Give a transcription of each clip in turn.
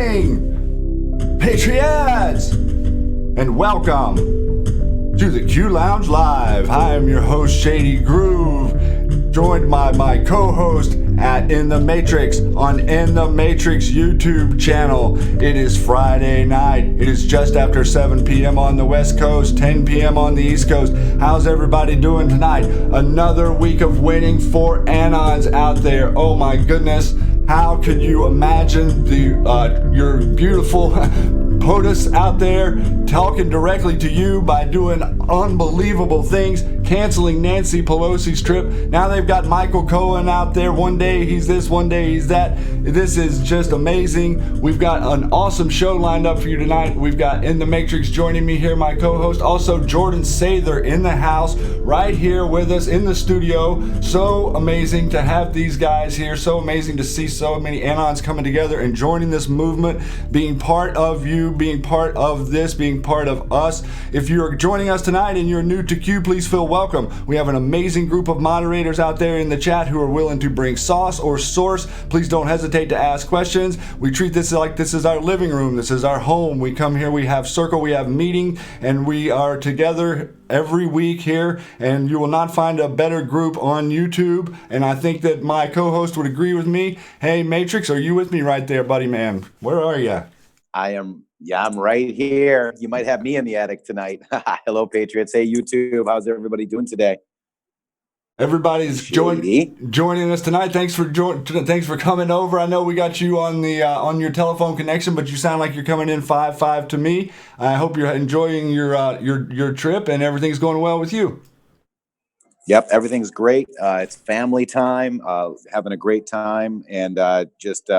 morning, Patriots, and welcome to the Q Lounge Live. I am your host, Shady Groove, joined by my co-host at In the Matrix on In the Matrix YouTube channel. It is Friday night. It is just after 7 p.m. on the West Coast, 10 p.m. on the East Coast. How's everybody doing tonight? Another week of winning for Anons out there. Oh my goodness. How could you imagine your beautiful POTUS out there talking directly to you by doing unbelievable things, canceling Nancy Pelosi's trip? Now they've got Michael Cohen out there. One day he's this, one day he's that. This is just amazing. We've got an awesome show lined up for you tonight. We've got In the Matrix joining me here, my co-host. Also, Jordan Sather in the house, right here with us in the studio. So amazing to have these guys here. So amazing to see so many Anons coming together and joining this movement, being part of you, being part of this, being part of us. If you're joining us tonight and you're new to Q, please feel welcome. We have an amazing group of moderators out there in the chat who are willing to bring sauce or source. Please don't hesitate to ask questions. We treat this like this is our living room. This is our home. We come here, we have circle, we have meeting, and we are together every week here, and you will not find a better group on YouTube. And I think that my co-host would agree with me. Hey, Matrix, are you with me right there, buddy, man? Where are you? I am. Yeah, I'm right here. You might have me in the attic tonight. Hello, Patriots. Hey, YouTube. How's everybody doing today? Everybody's joining us tonight. Thanks for coming over. I know we got you on the on your telephone connection, but you sound like you're coming in 5-5 to me. I hope you're enjoying your trip and everything's going well with you. Yep, everything's great. It's family time, having a great time, and just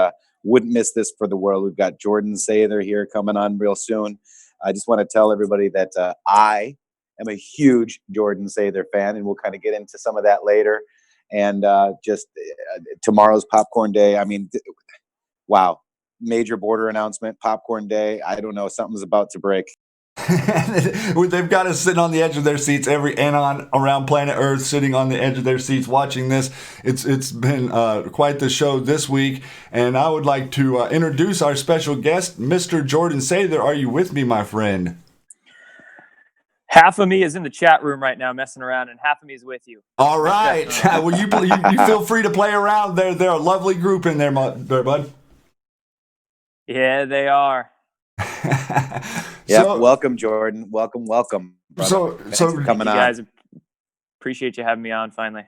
wouldn't miss this for the world. We've got Jordan Sather here coming on real soon. I just want to tell everybody that I am a huge Jordan Sather fan, and we'll kind of get into some of that later. And tomorrow's Popcorn Day. I mean, wow, major border announcement, Popcorn Day. I don't know, something's about to break. They've got us sitting on the edge of their seats, every Anon around planet Earth sitting on the edge of their seats watching this. It's been quite the show this week, and I would like to introduce our special guest, Mr. Jordan Sather. Are you with me, my friend? Half of me is in the chat room right now messing around, and half of me is with you. All right. Well, you feel free to play around. They're a lovely group in there, bud. Yeah, they are. Yeah, welcome, Jordan. Welcome. Brother. So coming on. Guys, appreciate you having me on finally.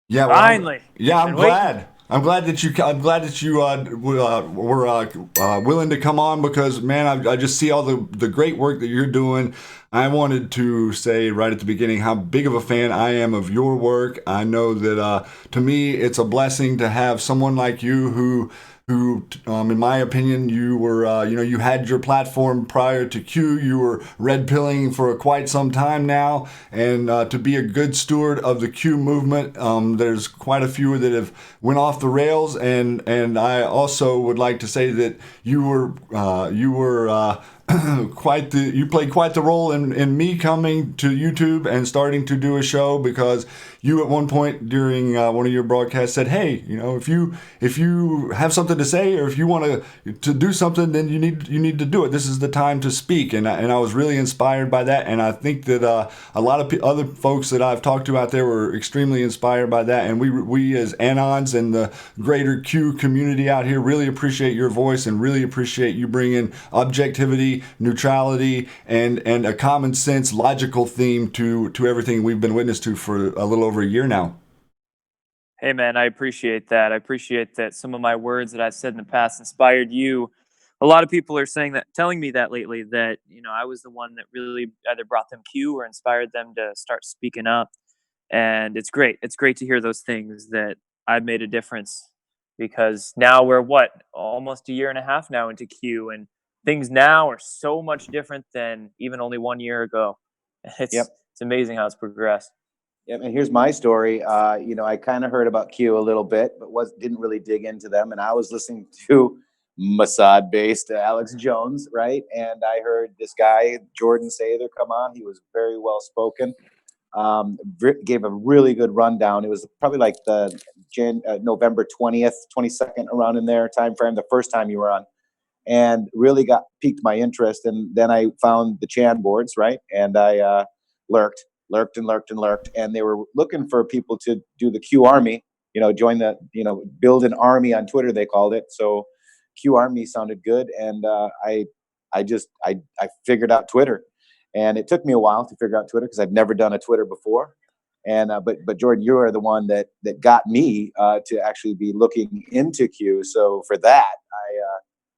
Yeah, finally. Yeah, I'm glad. I'm glad that you were willing to come on, because man, I just see all the great work that you're doing. I wanted to say right at the beginning how big of a fan I am of your work. I know that to me it's a blessing to have someone like you who in my opinion, you were, you had your platform prior to Q. You were red pilling for quite some time now, and to be a good steward of the Q movement. There's quite a few that have went off the rails, and I also would like to say that you played quite the role in me coming to YouTube and starting to do a show, because you at one point during one of your broadcasts said, hey, if you have something to say, or if you want to do something, then you need to do it. This is the time to speak. And I was really inspired by that. And I think that a lot of other folks that I've talked to out there were extremely inspired by that. And we as Anons and the greater Q community out here really appreciate your voice, and really appreciate you bringing objectivity, neutrality, and a common sense, logical theme to everything we've been witness to for a little over a year now. Hey man, I appreciate that. I appreciate that some of my words that I've said in the past inspired you. A lot of people are telling me that lately, that I was the one that really either brought them Q or inspired them to start speaking up. And it's great. It's great to hear those things, that I've made a difference, because now we're almost a year and a half now into Q, and things now are so much different than even only 1 year ago. It's amazing how it's progressed. Yeah, and here's my story. I kind of heard about Q a little bit, but didn't really dig into them. And I was listening to Mossad-based Alex Jones, right? And I heard this guy, Jordan Sather, come on. He was very well spoken. Gave a really good rundown. It was probably like the November 20th, 22nd, around in there time frame, the first time you were on. and really piqued my interest. And then I found the Chan boards, right? And I lurked, and they were looking for people to do the QArmy, join the, build an army on Twitter, they called it. So QArmy sounded good, and I figured out Twitter, and it took me a while to figure out Twitter because I've never done a Twitter before. And but Jordan, you are the one that got me to actually be looking into Q. So for that,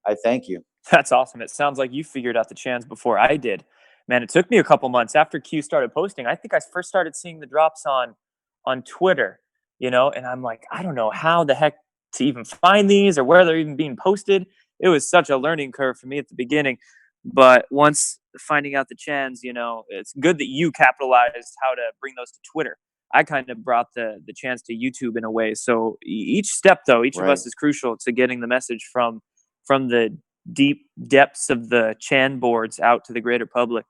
I thank you. That's awesome. It sounds like you figured out the chans before I did. Man, it took me a couple months after Q started posting. I think I first started seeing the drops on Twitter, and I'm like, I don't know how the heck to even find these or where they're even being posted. It was such a learning curve for me at the beginning. But once finding out the chans, it's good that you capitalized how to bring those to Twitter. I kind of brought the chance to YouTube in a way. So each step, though, each of us is crucial to getting the message from the deep depths of the Chan boards out to the greater public.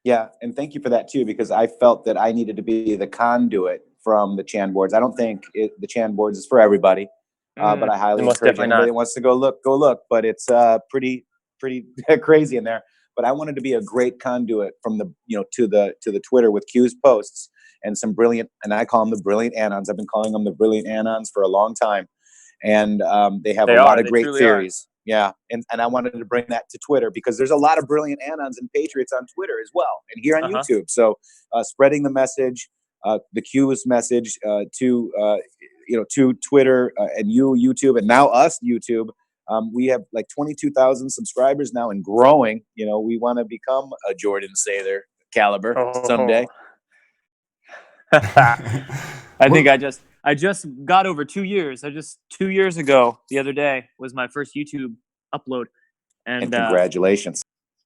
Yeah, and thank you for that too, because I felt that I needed to be the conduit from the Chan boards. I don't think the Chan boards is for everybody, but I highly encourage anybody that wants to go look. But it's pretty crazy in there. But I wanted to be a great conduit from the to the Twitter with Q's posts and some brilliant, and I call them the brilliant anons. I've been calling them the brilliant anons for a long time, and they have a lot of great theories. Yeah, and I wanted to bring that to Twitter because there's a lot of brilliant anons and patriots on Twitter as well, and here on YouTube. So spreading the message, the Q's message to Twitter and YouTube, and now us YouTube. We have like 22,000 subscribers now and growing. We want to become a Jordan Sather caliber someday. I think I just got over 2 years. 2 years ago, the other day, was my first YouTube upload. And congratulations.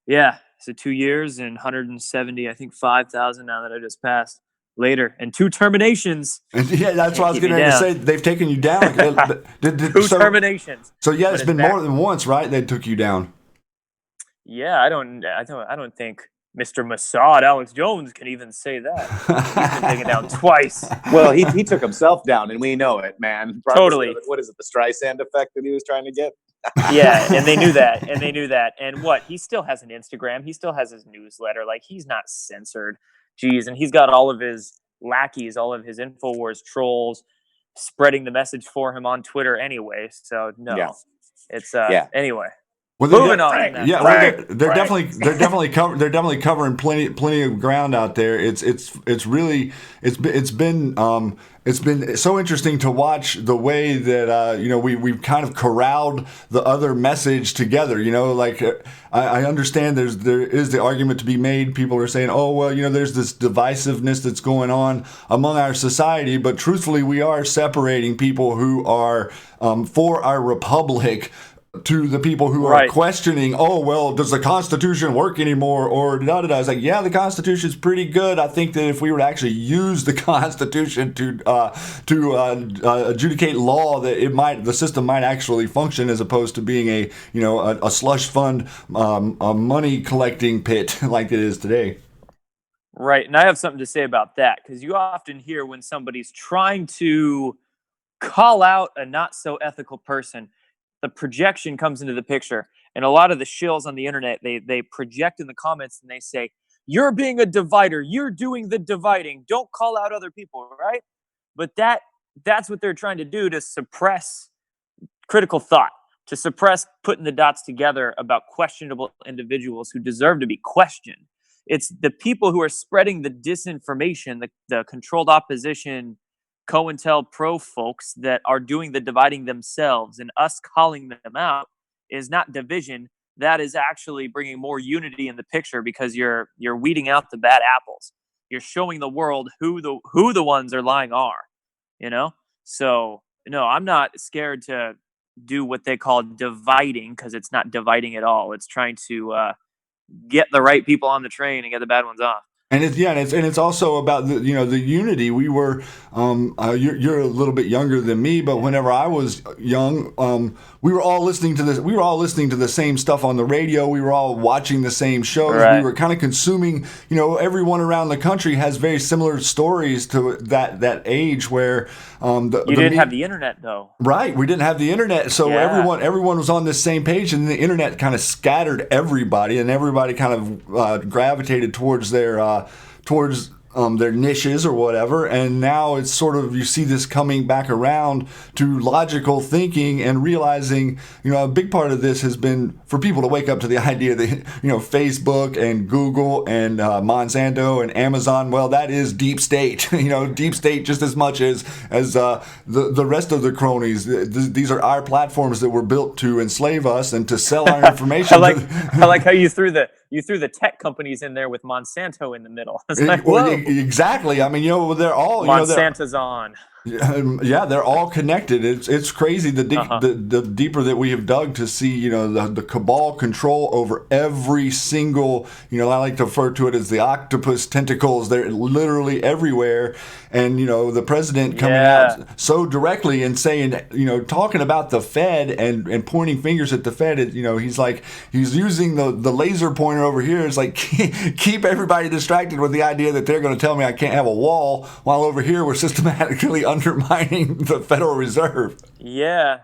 Yeah. So 2 years and 170, I think 5,000 now that I just passed later, and 2 terminations. Yeah, that's what I was getting ready to say. They've taken you down. 2 terminations. So yeah, it's been more than once, right? They took you down. Yeah, I don't think Mr. Mossad, Alex Jones, can even say that. He's been taken down twice. Well, he took himself down, and we know it, man. Probably totally. What is it, the Streisand effect that he was trying to get? Yeah, and they knew that. And what? He still has an Instagram. He still has his newsletter. Like, he's not censored. Jeez, and he's got all of his lackeys, all of his InfoWars trolls spreading the message for him on Twitter anyway. So, no. It's, anyway. Well, moving on. Yeah, they're definitely covering plenty of ground out there. It's been so interesting to watch the way that we've kind of corralled the other message together. Like I understand there is the argument to be made. People are saying, oh well, there's this divisiveness that's going on among our society, but truthfully, we are separating people who are for our republic to the people who are questioning, oh, well, does the Constitution work anymore? Or da-da-da. It's like, yeah, the Constitution's pretty good. I think that if we were to actually use the Constitution to adjudicate law, that the system might actually function as opposed to being a slush fund, a money collecting pit like it is today. Right. And I have something to say about that, because you often hear when somebody's trying to call out a not so ethical person, the projection comes into the picture. And a lot of the shills on the internet, they project in the comments and they say, you're being a divider. You're doing the dividing. Don't call out other people, right? But that's what they're trying to do, to suppress critical thought, to suppress putting the dots together about questionable individuals who deserve to be questioned. It's the people who are spreading the disinformation, the controlled opposition, COINTELPRO folks that are doing the dividing themselves, and us calling them out is not division. That is actually bringing more unity in the picture, because you're weeding out the bad apples. You're showing the world who the ones are lying are, So no, I'm not scared to do what they call dividing, because it's not dividing at all. It's trying to get the right people on the train and get the bad ones off. And it's also about the the unity. We were you're a little bit younger than me, but whenever I was young, we were all listening to this. We were all listening to the same stuff on the radio. We were all watching the same shows. Right. We were kind of consuming. Everyone around the country has very similar stories to that age where you didn't have the internet though. Right, we didn't have the internet, so everyone was on the same page, and the internet kind of scattered everybody, and everybody kind of gravitated towards their niches or whatever. And now it's sort of, you see this coming back around to logical thinking and realizing, a big part of this has been for people to wake up to the idea that, Facebook and Google and Monsanto and Amazon, well, that is deep state, deep state just as much as the rest of the cronies. These are our platforms that were built to enslave us and to sell our information. I like how you threw the tech companies in there with Monsanto in the middle. It's like, whoa. Exactly. I mean, they're all Monsanto's on. Yeah, they're all connected. It's crazy the deeper that we have dug to see, the cabal control over every single, I like to refer to it as the octopus tentacles. They're literally everywhere. And, the president coming out so directly and saying, talking about the Fed and pointing fingers at the Fed, he's using the laser pointer over here. It's like, keep everybody distracted with the idea that they're going to tell me I can't have a wall, while over here we're systematically undermining the Federal Reserve. Yeah,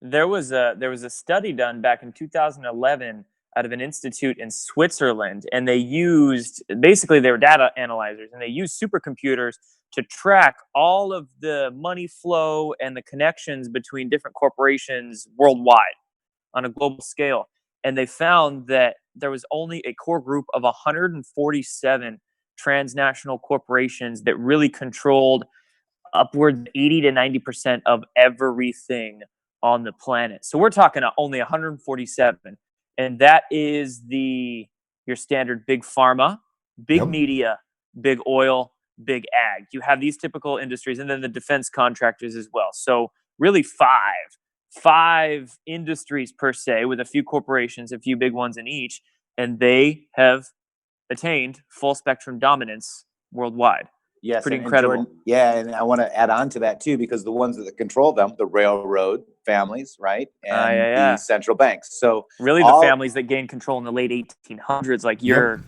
there was a study done back in 2011 out of an institute in Switzerland, and they were data analyzers, and they used supercomputers to track all of the money flow and the connections between different corporations worldwide on a global scale. And they found that there was only a core group of 147 transnational corporations that really controlled upwards 80 to 90% of everything on the planet. So we're talking only 147. And that is your standard big pharma, big media, big oil, big ag. You have these typical industries, and then the defense contractors as well. So really five industries per se, with a few corporations, a few big ones in each, and they have attained full spectrum dominance worldwide. Yes, pretty incredible. Jordan, and I want to add on to that too, because the ones that control them, the railroad families, right, and the central banks. So really, the families that gained control in the late 1800s, like your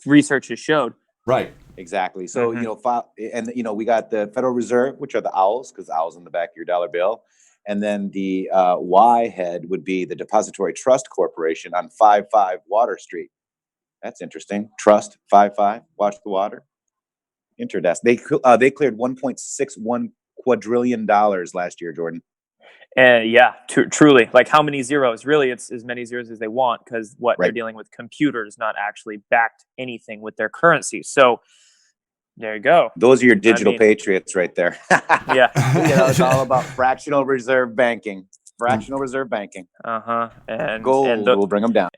research has showed. Right. Exactly. So we got the Federal Reserve, which are the owls, because the owls in the back of your dollar bill, and then the Y head would be the Depository Trust Corporation on 55 Water Street. That's interesting. Trust 55. Watch the water. Interdesk. They cleared $1.61 quadrillion last year, Jordan. Truly. Like, how many zeros? Really, it's as many zeros as they want, because they're dealing with computers, not actually backed anything with their currency. So there you go. Those are your digital patriots right there. Yeah. It's all about fractional reserve banking. And gold will bring them down.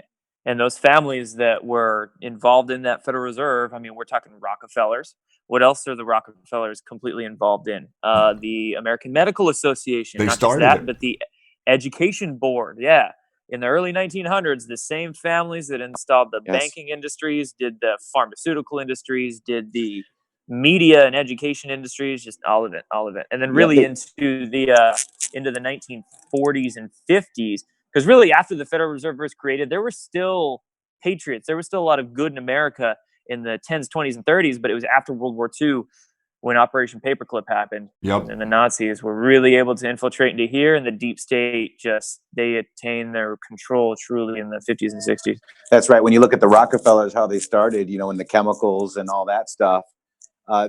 And those families that were involved in that Federal Reserve, I mean, we're talking Rockefellers. What else are the Rockefellers completely involved in? The American Medical Association. They started it. But the Education Board. Yeah. In the early 1900s, the same families that installed the banking industries, did the pharmaceutical industries, did the media and education industries, just all of it. And then really into the 1940s and 50s, because really after the Federal Reserve was created, there were still patriots. There was still a lot of good in America in the 10s, 20s, and 30s, but it was after World War II when Operation Paperclip happened. Yep. And the Nazis were really able to infiltrate into here, and the deep state they attained their control truly in the 50s and 60s. That's right. When you look at the Rockefellers, how they started, in the chemicals and all that stuff,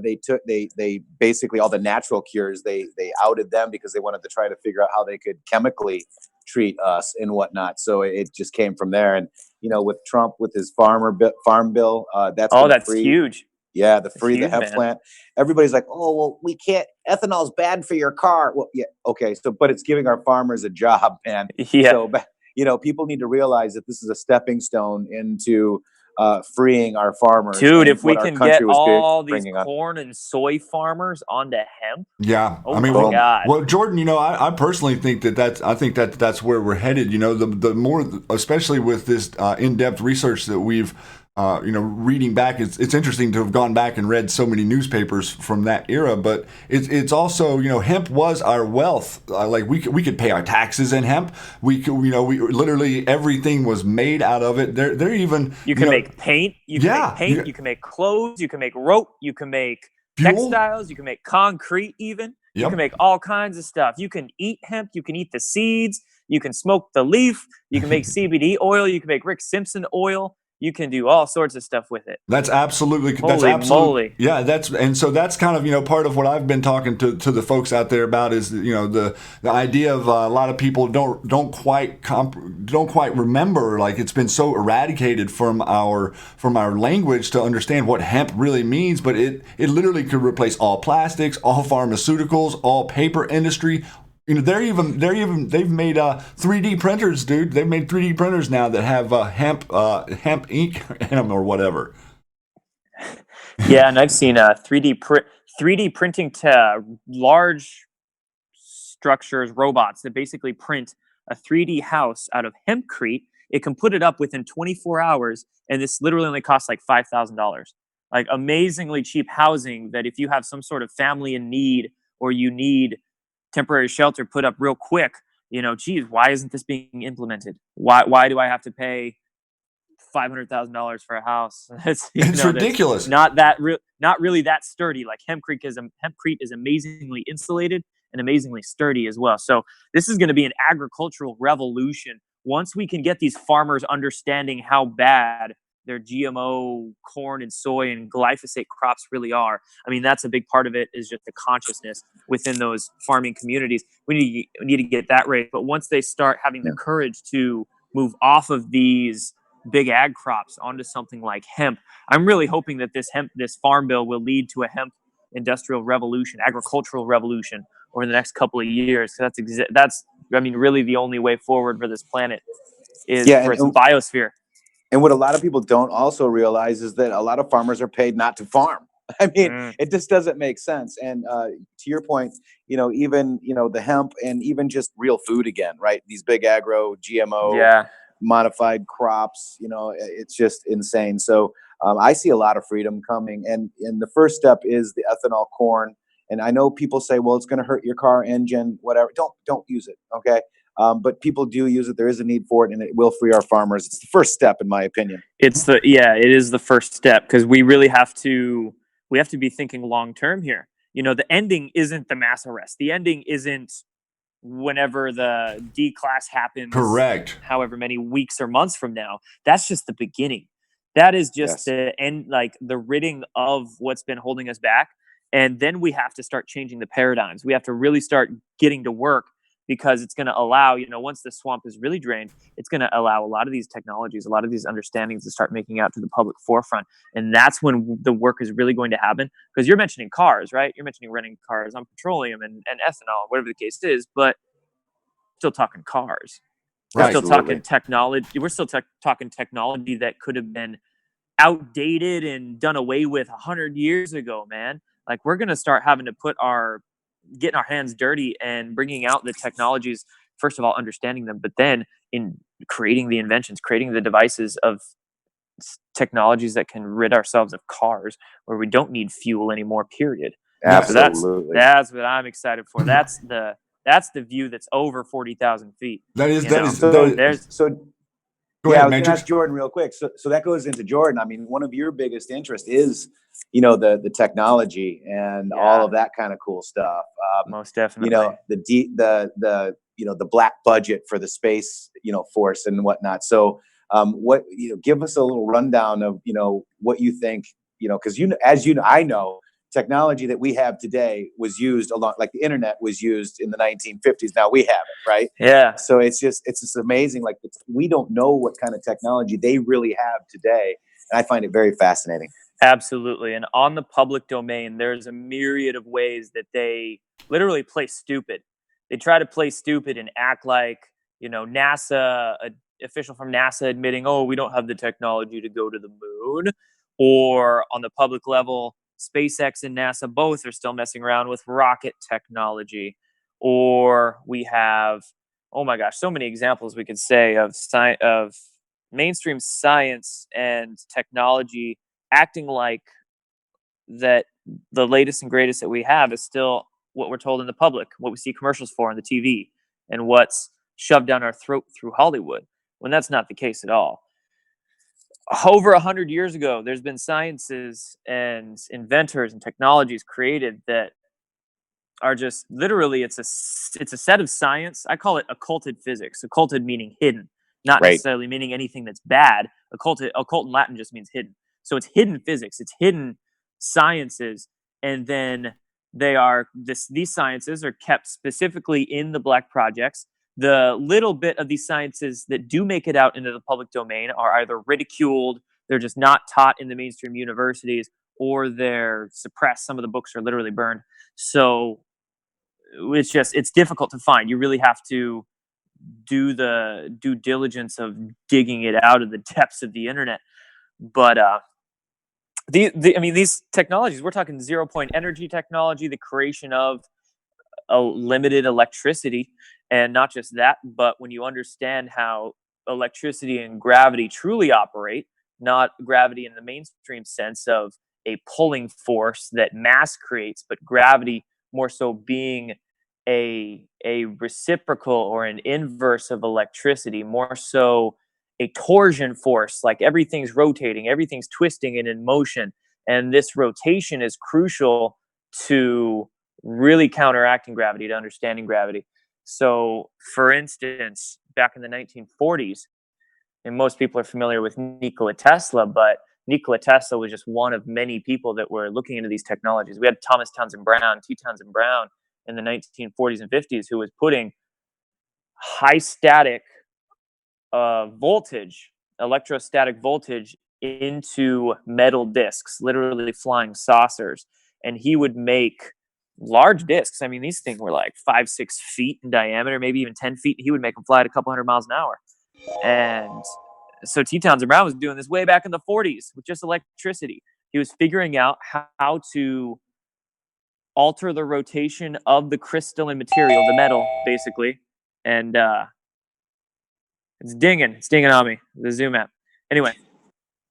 they basically all the natural cures, they outed them because they wanted to try to figure out how they could chemically treat us and whatnot. So it just came from there. And with Trump with his farm bill, that's free. Huge. Yeah, the hemp plant. Everybody's like, oh well, we can't. Ethanol's bad for your car. Well, yeah, okay. So, but it's giving our farmers a job, man. Yeah. So, people need to realize that this is a stepping stone into freeing our farmers. Dude, if we can get all these corn and soy farmers onto hemp. Yeah. Oh, I mean, God. Well, Jordan, I personally think that's where we're headed. The more, especially with this in-depth research that we've reading back, it's interesting to have gone back and read so many newspapers from that era. But it's also, hemp was our wealth. Like we could pay our taxes in hemp. We could, we literally everything was made out of it. They're even you can make paint. You can make paint. You can make clothes. You can make rope. You can make fuel. Textiles. You can make concrete. Even you Yep. can make all kinds of stuff. You can eat hemp. You can eat the seeds. You can smoke the leaf. You can make CBD oil. You can make Rick Simpson oil. You can do all sorts of stuff with it. That's absolutely. Holy moly. Yeah, so that's kind of part of what I've been talking to the folks out there about is the idea of a lot of people don't quite remember, like, it's been so eradicated from our language to understand what hemp really means, but it literally could replace all plastics, all pharmaceuticals, all paper industry. They've made 3D printers, dude. They've made 3D printers now that have hemp ink in them or whatever. Yeah, and I've seen 3D printing to large structures, robots that basically print a 3D house out of hempcrete. It can put it up within 24 hours, and this literally only costs like $5,000. Like, amazingly cheap housing that if you have some sort of family in need or you need temporary shelter put up real quick, geez, why isn't this being implemented? Why do I have to pay $500,000 for a house? It's ridiculous. Not really that sturdy. Like, hempcrete is amazingly insulated and amazingly sturdy as well. So this is going to be an agricultural revolution once we can get these farmers understanding how bad their GMO corn and soy and glyphosate crops really are. I mean, that's a big part of it, is just the consciousness within those farming communities. We need to get that right. But once they start having the courage to move off of these big ag crops onto something like hemp, I'm really hoping that this farm bill will lead to a hemp industrial revolution, agricultural revolution over the next couple of years. So that's really the only way forward for this planet is for its biosphere. And what a lot of people don't also realize is that a lot of farmers are paid not to farm. I mean, it just doesn't make sense. And to your point, even, the hemp and even just real food again, right? These big agro, GMO, modified crops, it's just insane. So I see a lot of freedom coming. And the first step is the ethanol corn. And I know people say, well, it's going to hurt your car engine, whatever. Don't use it. Okay. But people do use it. There is a need for it, and it will free our farmers. It's the first step, in my opinion. It is the first step, because we really have to be thinking long term here. The ending isn't the mass arrest. The ending isn't whenever the D-class happens. Correct. However many weeks or months from now. That's just the beginning. That is just the end, like the ridding of what's been holding us back. And then we have to start changing the paradigms. We have to really start getting to work, because it's going to allow, once the swamp is really drained, it's going to allow a lot of these technologies, a lot of these understandings to start making out to the public forefront. And that's when the work is really going to happen. Because you're mentioning cars, right? You're mentioning running cars on petroleum and ethanol, whatever the case is, but still talking cars. We're still talking technology. We're still talking technology that could have been outdated and done away with 100 years ago, man. Like, we're going to start having to getting our hands dirty and bringing out the technologies, first of all, understanding them, but then in creating the inventions, creating the devices of technologies that can rid ourselves of cars where we don't need fuel anymore, period. Absolutely. So that's what I'm excited for. That's the view that's over 40,000 feet. So Go ahead, Matrix. Ask Jordan real quick. So that goes into Jordan. I mean, one of your biggest interests is, the technology and all of that kind of cool stuff. Most definitely. The black budget for the space, force and whatnot. So, give us a little rundown of, what you think, because I know technology that we have today was used like the internet was used in the 1950s. Now we have it, right? Yeah. So it's just amazing. Like, we don't know what kind of technology they really have today. And I find it very fascinating. Absolutely. And on the public domain, there's a myriad of ways that they literally play stupid. They try to play stupid and act like, NASA, an official from NASA admitting, oh, we don't have the technology to go to the moon. Or on the public level, SpaceX and NASA both are still messing around with rocket technology. Or we have, oh my gosh, so many examples we could say of mainstream science and technology acting like that the latest and greatest that we have is still what we're told in the public, what we see commercials for on the TV, and what's shoved down our throat through Hollywood, when that's not the case at all. Over 100 years ago, there's been sciences and inventors and technologies created that are just literally it's a set of science. I call it occulted physics. Occulted meaning hidden, not Right. necessarily meaning anything that's bad. Occult in Latin just means hidden. So it's hidden physics. It's hidden sciences, and then these sciences are kept specifically in the black projects. The little bit of these sciences that do make it out into the public domain are either ridiculed, they're just not taught in the mainstream universities, or they're suppressed. Some of the books are literally burned. So it's difficult to find. You really have to do the due diligence of digging it out of the depths of the internet. But these technologies, we're talking 0 point energy technology, the creation of a limited electricity, and not just that, but when you understand how electricity and gravity truly operate, not gravity in the mainstream sense of a pulling force that mass creates, but gravity more so being a reciprocal or an inverse of electricity, more so a torsion force, like everything's rotating, everything's twisting and in motion, and this rotation is crucial to really counteracting gravity, to understanding gravity. So, for instance, back in the 1940s, and most people are familiar with Nikola Tesla, but Nikola Tesla was just one of many people that were looking into these technologies. We had Thomas Townsend Brown, T. Townsend Brown, in the 1940s and 50s, who was putting high static voltage, electrostatic voltage, into metal discs, literally flying saucers. And he would make large discs. I mean, these things were like 5, 6 feet in diameter, maybe even 10 feet. He would make them fly at a couple hundred miles an hour. And so T. Townsend Brown was doing this way back in the 40s with just electricity. He was figuring out how to alter the rotation of the crystalline material, the metal, basically. And it's dinging on me, the Zoom app. Anyway,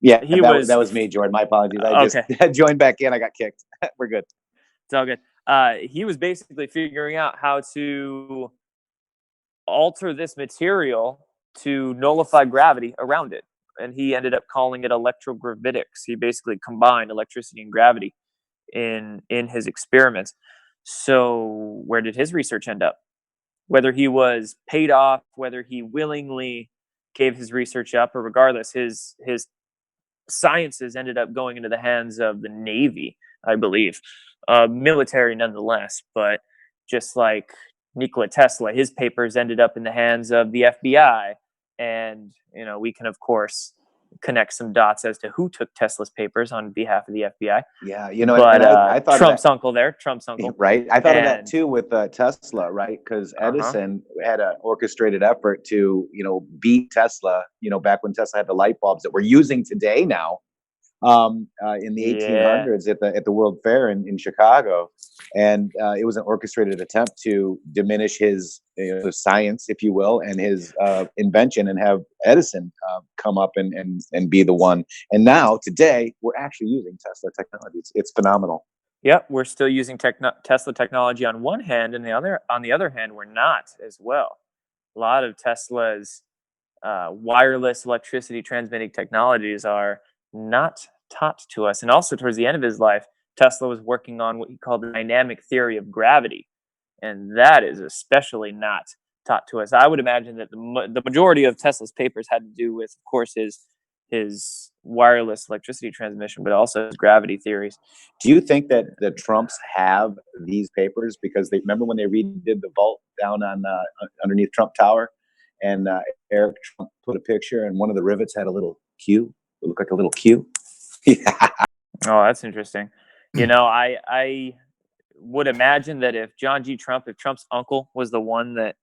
Yeah, he that was me, Jordan. My apologies. I just okay. joined back in. I got kicked. We're good. It's all good. He was basically figuring out how to alter this material to nullify gravity around it. And he ended up calling it electrogravitics. He basically combined electricity and gravity in his experiments. So where did his research end up? Whether he was paid off, whether he willingly gave his research up, or regardless, his sciences ended up going into the hands of the Navy, I believe, military nonetheless. But just like Nikola Tesla, his papers ended up in the hands of the FBI, and we can of course connect some dots as to who took Tesla's papers on behalf of the FBI. Yeah, But I thought Trump's of uncle there, Trump's uncle, that, right? I thought of that and too with Tesla, right? Because uh-huh, Edison had an orchestrated effort to, beat Tesla. Back when Tesla had the light bulbs that we're using today now, in the yeah, 1800s at the World Fair in Chicago, and it was an orchestrated attempt to diminish his science, if you will, and his invention, and have Edison come up and be the one. And now today we're actually using Tesla technology. It's phenomenal. yep, we're still using Tesla technology on one hand, and on the other hand, we're not as well. A lot of Tesla's wireless electricity transmitting technologies are not taught to us. And also, towards the end of his life, Tesla was working on what he called the dynamic theory of gravity, and that is especially not taught to us. I would imagine that the majority of Tesla's papers had to do with, of course, his wireless electricity transmission, but also his gravity theories. Do you think that the Trumps have these papers because they remember when they redid the vault down on underneath Trump Tower, and Eric Trump put a picture, and one of the rivets had a little Q. It looked like a little Q. Yeah. Oh, that's interesting. I would imagine that if Trump's uncle was the one that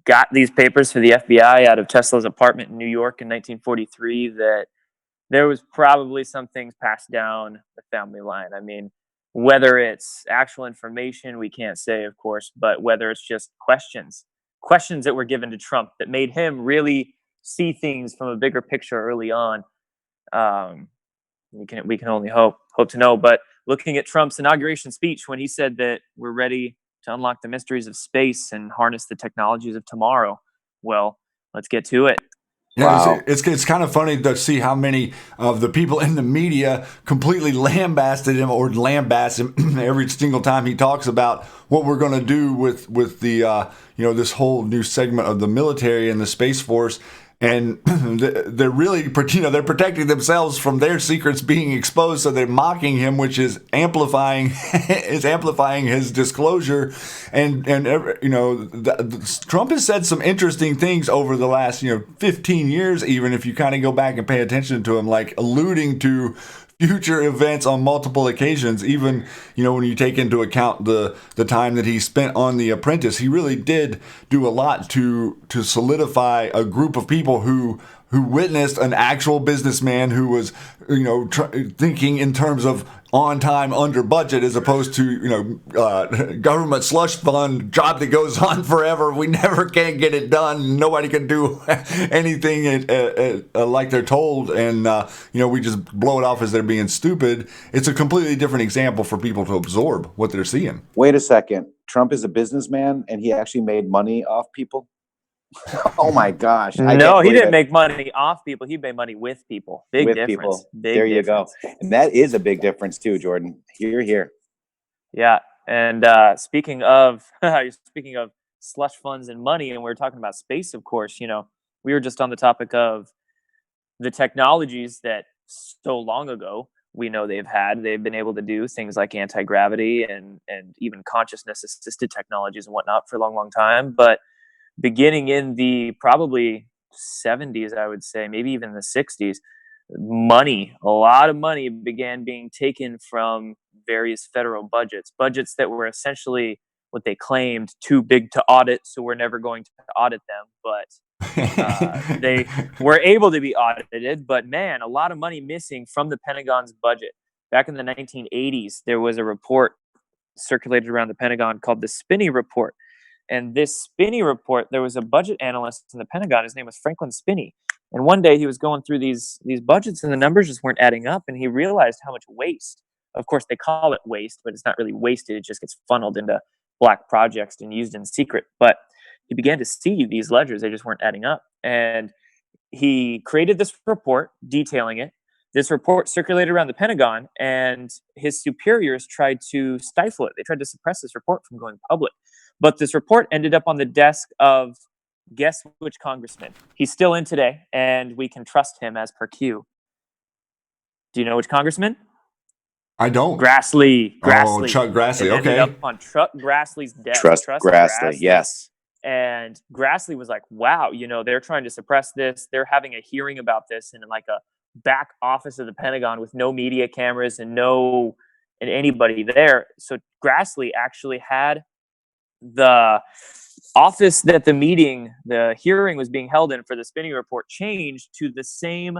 got these papers for the FBI out of Tesla's apartment in New York in 1943, that there was probably some things passed down the family line. I mean, whether it's actual information, we can't say, of course, but whether it's just questions that were given to Trump that made him really see things from a bigger picture early on. We can only hope to know. But looking at Trump's inauguration speech, when he said that we're ready to unlock the mysteries of space and harness the technologies of tomorrow, well, let's get to it. Yeah, Wow. it's kind of funny to see how many of the people in the media completely lambasted him or lambast him every single time he talks about what we're going to do with the this whole new segment of the military and the Space Force. And they're really, they're protecting themselves from their secrets being exposed. So they're mocking him, which is amplifying his disclosure. And Trump has said some interesting things over the last 15 years, even if you kind of go back and pay attention to him, like alluding to future events on multiple occasions. Even when you take into account the time that he spent on The Apprentice, he really did do a lot to solidify a group of people who witnessed an actual businessman who was thinking in terms of on time under budget, as opposed to government slush fund job that goes on forever. We never can get it done. Nobody can do anything like they're told, and we just blow it off as they're being stupid. It's a completely different example for people to absorb what they're seeing. Wait a second. Trump is a businessman and he actually made money off people? Oh my gosh. No, he didn't make money off people. He made money with people. Big difference. People. Big there difference. You go. And that is a big difference too, Jordan. Here. Yeah. And speaking of slush funds and money, and we were talking about space, of course, we were just on the topic of the technologies that so long ago we know they've been able to do things like anti-gravity and even consciousness assisted technologies and whatnot for a long, long time. But beginning in the probably 70s, I would say, maybe even the 60s, a lot of money began being taken from various federal budgets that were essentially what they claimed too big to audit, so we're never going to audit them. But they were able to be audited. But man, a lot of money missing from the Pentagon's budget. Back in the 1980s, there was a report circulated around the Pentagon called the Spinney Report. And this Spinney report, there was a budget analyst in the Pentagon. His name was Franklin Spinney. And one day he was going through these budgets and the numbers just weren't adding up. And he realized how much waste. Of course, they call it waste, but it's not really wasted. It just gets funneled into black projects and used in secret. But he began to see these ledgers. They just weren't adding up. And he created this report detailing it. This report circulated around the Pentagon, and his superiors tried to stifle it. They tried to suppress this report from going public. But this report ended up on the desk of, guess which congressman? He's still in today, and we can trust him as per Q. Do you know which congressman? I don't. Grassley. Oh, Chuck Grassley. It Okay. ended up on Chuck Grassley's desk. Trust Grassley. Yes. And Grassley was like, wow, they're trying to suppress this. They're having a hearing about this in like a back office of the Pentagon with no media cameras and anybody there. So Grassley actually had the office that the hearing was being held in for the Spinney report changed to the same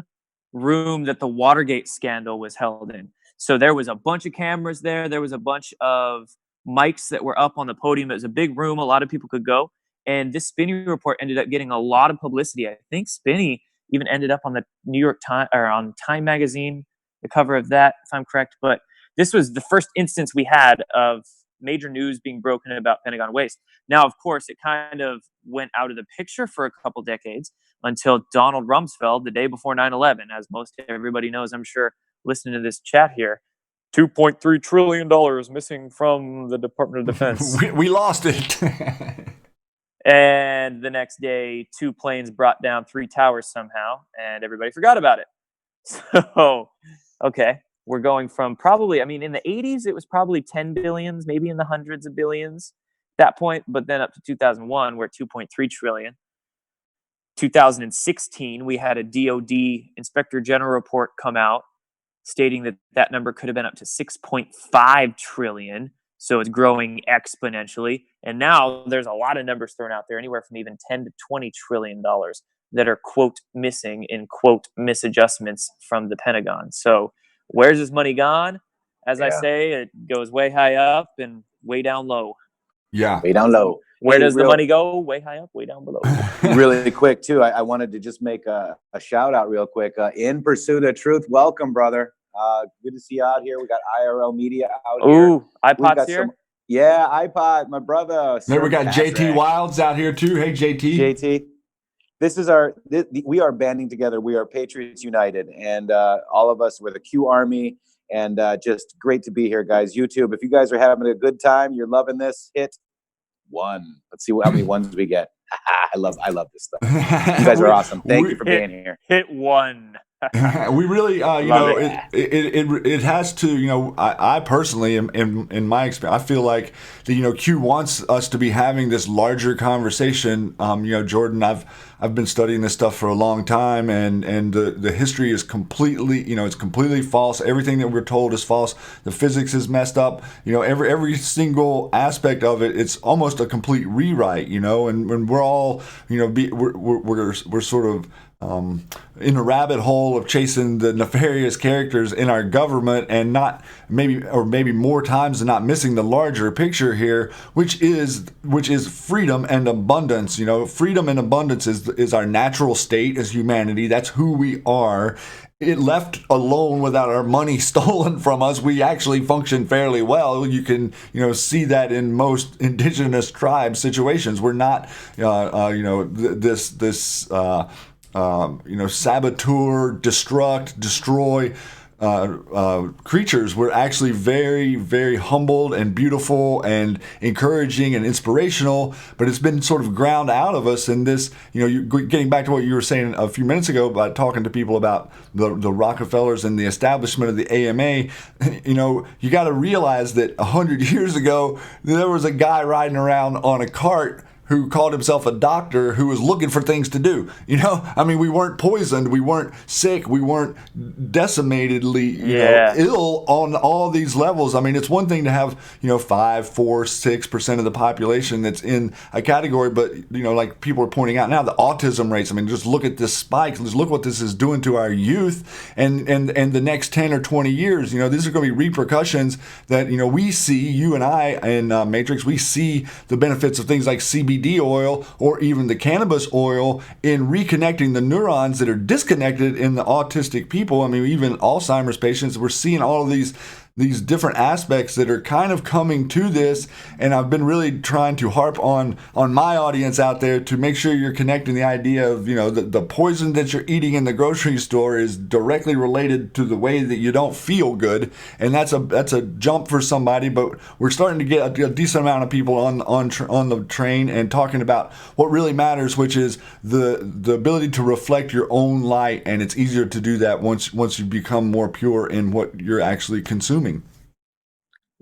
room that the Watergate scandal was held in. So there was a bunch of cameras there. There was a bunch of mics that were up on the podium. It was a big room. A lot of people could go. And this Spinney report ended up getting a lot of publicity. I think Spinney even ended up on the New York Times or on Time magazine, the cover of that, if I'm correct. But this was the first instance we had of major news being broken about Pentagon waste. Now, of course, it kind of went out of the picture for a couple decades until Donald Rumsfeld, the day before 9/11, as most everybody knows, I'm sure, listening to this chat here, $2.3 trillion missing from the Department of Defense. we lost it. And the next day, 2 planes brought down 3 towers somehow, and everybody forgot about it. So, okay. We're going from probably, in the 80s, it was probably 10 billions, maybe in the hundreds of billions at that point. But then up to 2001, we're at 2.3 trillion. 2016, we had a DOD Inspector General report come out stating that that number could have been up to 6.5 trillion. So it's growing exponentially. And now there's a lot of numbers thrown out there, anywhere from even 10 to 20 trillion dollars that are, quote, missing in, quote, misadjustments from the Pentagon. So where's this money gone? As I say, it goes way high up and way down low. Yeah. Way down low. Where does the money go? Way high up, way down below. Really quick too, I wanted to just make a shout out real quick. In Pursuit of Truth, welcome, brother. Good to see you out here. We got IRL Media out here. Ooh, iPod's here. Yeah, iPod, my brother. Maybe we got JT Wilds out here too. Hey, JT. This is we are banding together. We are Patriots United, and all of us, we're the QArmy, and just great to be here, guys. YouTube, if you guys are having a good time, you're loving this, hit 1. Let's see how many ones we get. I love this stuff. You guys are awesome. Thank you for being here. Hit 1. We really, it has to, I personally, in my experience, I feel like that, Q wants us to be having this larger conversation. Jordan, I've been studying this stuff for a long time, and the history is completely, it's completely false. Everything that we're told is false. The physics is messed up. Every single aspect of it, it's almost a complete rewrite. And when we're all, we're sort of in a rabbit hole of chasing the nefarious characters in our government, and not maybe more times than not missing the larger picture here, which is freedom and abundance. Freedom and abundance is our natural state as humanity. That's who we are. It left alone without our money stolen from us, we actually function fairly well. You can, see that in most indigenous tribe situations. We're not, this saboteur, destruct, destroy creatures. We're actually very, very humbled and beautiful and encouraging and inspirational, but it's been sort of ground out of us. And this, getting back to what you were saying a few minutes ago about talking to people about the Rockefellers and the establishment of the AMA, you got to realize that 100 years ago, there was a guy riding around on a cart who called himself a doctor, who was looking for things to do. We weren't poisoned, we weren't sick, we weren't decimatedly ill on all these levels. It's one thing to have 5, 4, 6% of the population that's in a category, but like people are pointing out now, the autism rates. Just look at this spike. Just look what this is doing to our youth, and the next 10 or 20 years. These are going to be repercussions that we see. You and I in Matrix, we see the benefits of things like CBD oil or even the cannabis oil in reconnecting the neurons that are disconnected in the autistic people. Even Alzheimer's patients, we're seeing all of these different aspects that are kind of coming to this, and I've been really trying to harp on my audience out there to make sure you're connecting the idea of the poison that you're eating in the grocery store is directly related to the way that you don't feel good, and that's a jump for somebody. But we're starting to get a decent amount of people on the train and talking about what really matters, which is the ability to reflect your own light, and it's easier to do that once you become more pure in what you're actually consuming.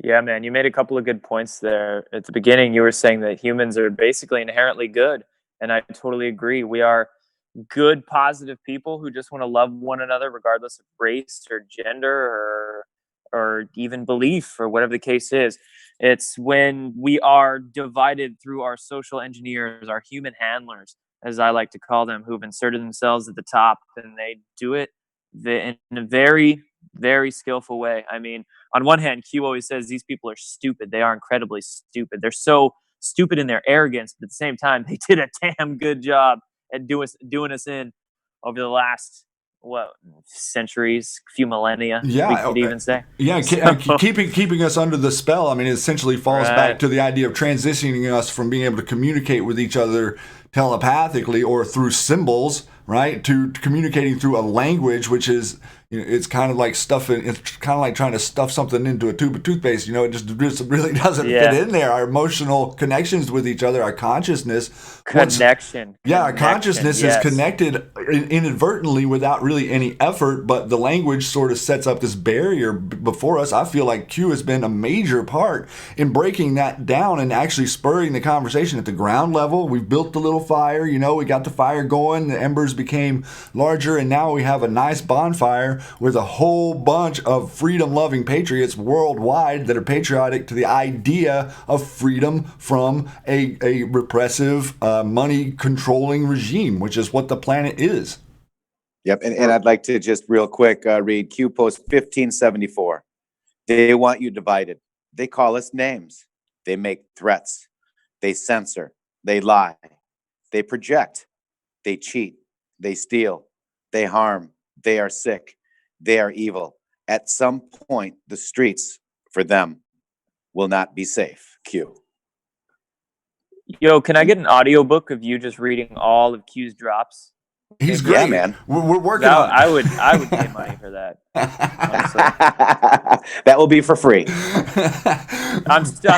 Yeah, man, you made a couple of good points there. At the beginning, you were saying that humans are basically inherently good, and I totally agree. We are good, positive people who just want to love one another regardless of race or gender or even belief or whatever the case is. It's when we are divided through our social engineers, our human handlers, as I like to call them, who've inserted themselves at the top, and they do it in a very, very skillful way. On one hand, Q always says these people are stupid. They are incredibly stupid. They're so stupid in their arrogance, but at the same time, they did a damn good job at doing us in over the last centuries, few millennia. We could even say. Yeah, keeping us under the spell. It essentially falls back to the idea of transitioning us from being able to communicate with each other telepathically or through symbols, right, to communicating through a language, which is, it's kind of like trying to stuff something into a tube of toothpaste. It just really doesn't fit in there. Our emotional connections with each other, our consciousness. Our consciousness is connected inadvertently without really any effort, but the language sort of sets up this barrier before us. I feel like Q has been a major part in breaking that down and actually spurring the conversation at the ground level. We've built the little fire, we got the fire going, the embers became larger, and now we have a nice bonfire with a whole bunch of freedom-loving patriots worldwide that are patriotic to the idea of freedom from a repressive, money-controlling regime, which is what the planet is. Yep, and I'd like to just real quick read Q Post 1574. They want you divided. They call us names. They make threats. They censor, they lie, they project, they cheat, they steal, they harm, they are sick, they are evil. At some point, the streets for them will not be safe. Q. Yo, can I get an audiobook of you just reading all of Q's drops? He's Okay, great. Yeah, man. We're working on it. I would pay money for that. Honestly. That will be for free. I'm still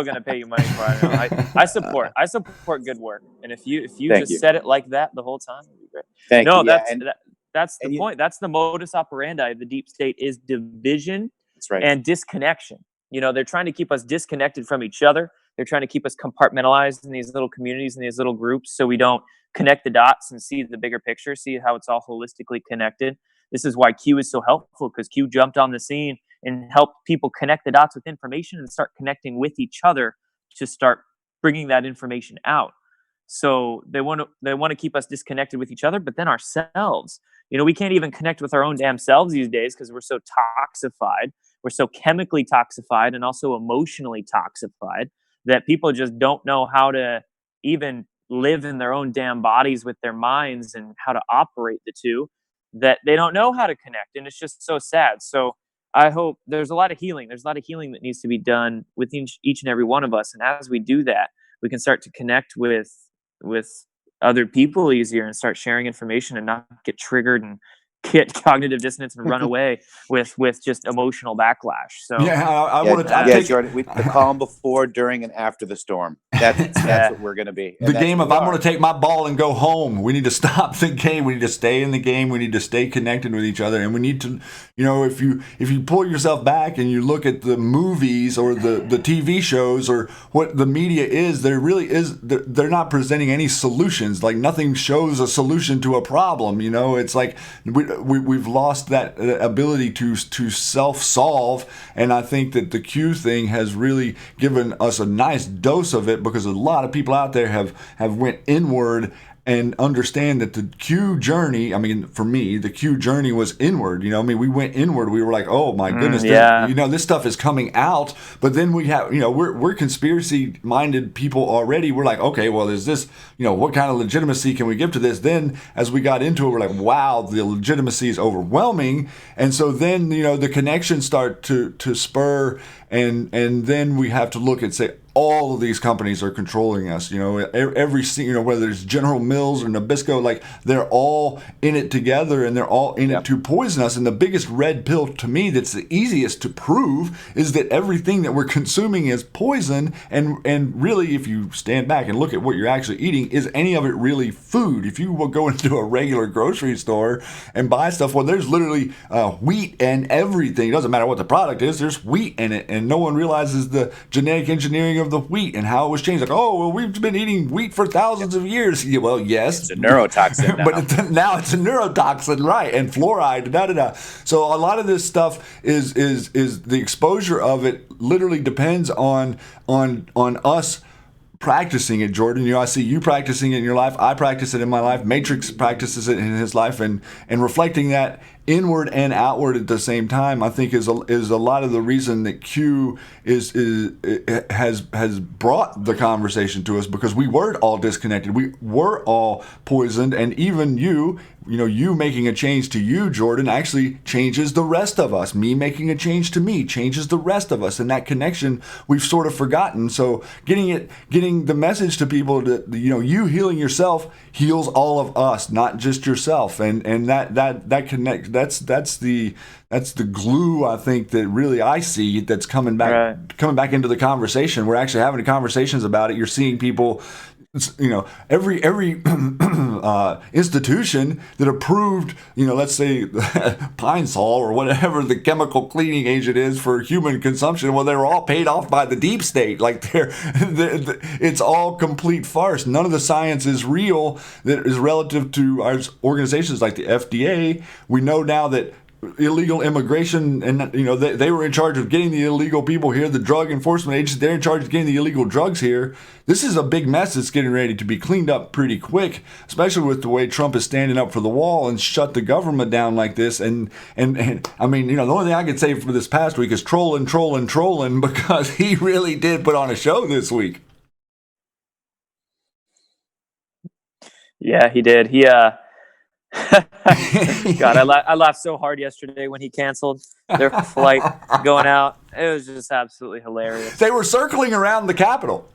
gonna pay you money for it. I support good work, and if you Thank just you. said it like that the whole time, it'd be great. Thank No, you. Yeah, that's the and you- point. That's the modus operandi of the deep state is division that's right. and disconnection. You know, they're trying to keep us disconnected from each other. They're trying to keep us compartmentalized in these little communities and these little groups so we don't connect the dots and see the bigger picture, see how it's all holistically connected. This is why Q is so helpful, because Q jumped on the scene and helped people connect the dots with information and start connecting with each other to start bringing that information out. So they want to keep us disconnected with each other, but then ourselves. You know, we can't even connect with our own damn selves these days because we're so toxified. We're so chemically toxified and also emotionally toxified that people just don't know how to even live in their own damn bodies with their minds and how to operate the two, that they don't know how to connect. And it's just so sad. So I hope there's a lot of healing. There's a lot of healing that needs to be done within each and every one of us. And as we do that, we can start to connect with other people easier and start sharing information and not get triggered and get cognitive dissonance and run away with just emotional backlash. So Yeah, I Yeah, want to. yeah, Jordan. The calm before, during, and after the storm. That's what we're going to be. And the that's game what of we I'm are. going to take my ball and go home. We need to stop the game. We need to stay in the game. We need to stay connected with each other. And we need to, you know, if you pull yourself back and you look at the movies or the TV shows or what the media is, there really is. They're not presenting any solutions. Like nothing shows a solution to a problem. You know, it's like we've lost that ability to self-solve. And I think that the Q thing has really given us a nice dose of it, because a lot of people out there have went inward and understand that the Q journey, I mean, for me, the Q journey was inward. You know, I mean, we went inward. We were like, oh my goodness, yeah. you know, this stuff is coming out. But then we have, you know, we're conspiracy minded people already. We're like, okay, well, is this, you know, what kind of legitimacy can we give to this? Then as we got into it, we're like, wow, the legitimacy is overwhelming. And so then, you know, the connections start to spur, and then we have to look and say, all of these companies are controlling us. You know, every, you know, whether it's General Mills or Nabisco, like they're all in it together and they're all in it to poison us. And the biggest red pill to me that's the easiest to prove is that everything that we're consuming is poison. And really, if you stand back and look at what you're actually eating, is any of it really food? If you will go into a regular grocery store and buy stuff, well, there's literally wheat and everything. It doesn't matter what the product is, there's wheat in it. And no one realizes the genetic engineering of the wheat and how it was changed. Like, oh, well, we've been eating wheat for thousands of years. Yeah, well, yes. It's a neurotoxin now. But now it's a neurotoxin, right? And fluoride, da-da-da. So a lot of this stuff is the exposure of it literally depends on us practicing it, Jordan. You know, I see you practicing it in your life. I practice it in my life. Matrix practices it in his life, and reflecting that inward and outward at the same time, I think is a lot of the reason that Q has brought the conversation to us, because we were all disconnected. We were all poisoned, and even you making a change to you, Jordan, actually changes the rest of us. Me making a change to me changes the rest of us, and that connection we've sort of forgotten. So getting the message to people that, you know, you healing yourself heals all of us, not just yourself, and that connects. That's the glue, I think, that really I see that's coming back into the conversation. We're actually having conversations about it. You're seeing people, you know, every institution that approved, you know, let's say Pine Sol or whatever the chemical cleaning agent is for human consumption, well, they were all paid off by the deep state. Like it's all complete farce. None of the science is real that is relative to our organizations like the FDA. We know now that illegal immigration, and you know, they were in charge of getting the illegal people here. The drug enforcement agency, they're in charge of getting the illegal drugs here. This is a big mess that's getting ready to be cleaned up pretty quick, especially with the way Trump is standing up for the wall and shut the government down like this. And I mean, you know, the only thing I could say for this past week is trolling, because he really did put on a show this week. Yeah, he did. God, I laughed so hard yesterday when he canceled their flight going out. It was just absolutely hilarious. They were circling around the Capitol.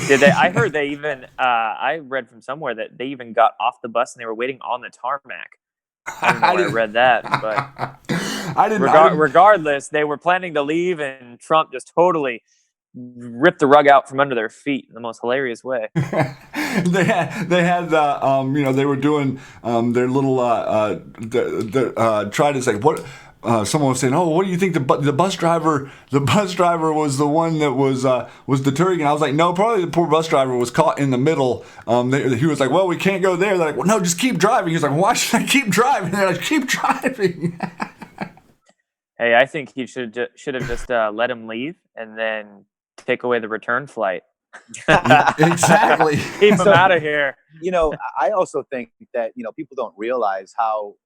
Did they? I heard they even. I read from somewhere that they even got off the bus and they were waiting on the tarmac. I don't know where I read that, but regardless, they were planning to leave, and Trump just totally ripped the rug out from under their feet in the most hilarious way. they had they were doing their little try to say what. Someone was saying, "Oh, what do you think the bus driver? The bus driver was the one that was deterring." And I was like, "No, probably the poor bus driver was caught in the middle." He was like, "Well, we can't go there." They're like, "Well, no, just keep driving." He's like, "Why should I keep driving?" They're like, "Keep driving." Hey, I think he should have just let him leave and then take away the return flight. Exactly. Keep him out of here. I also think that people don't realize how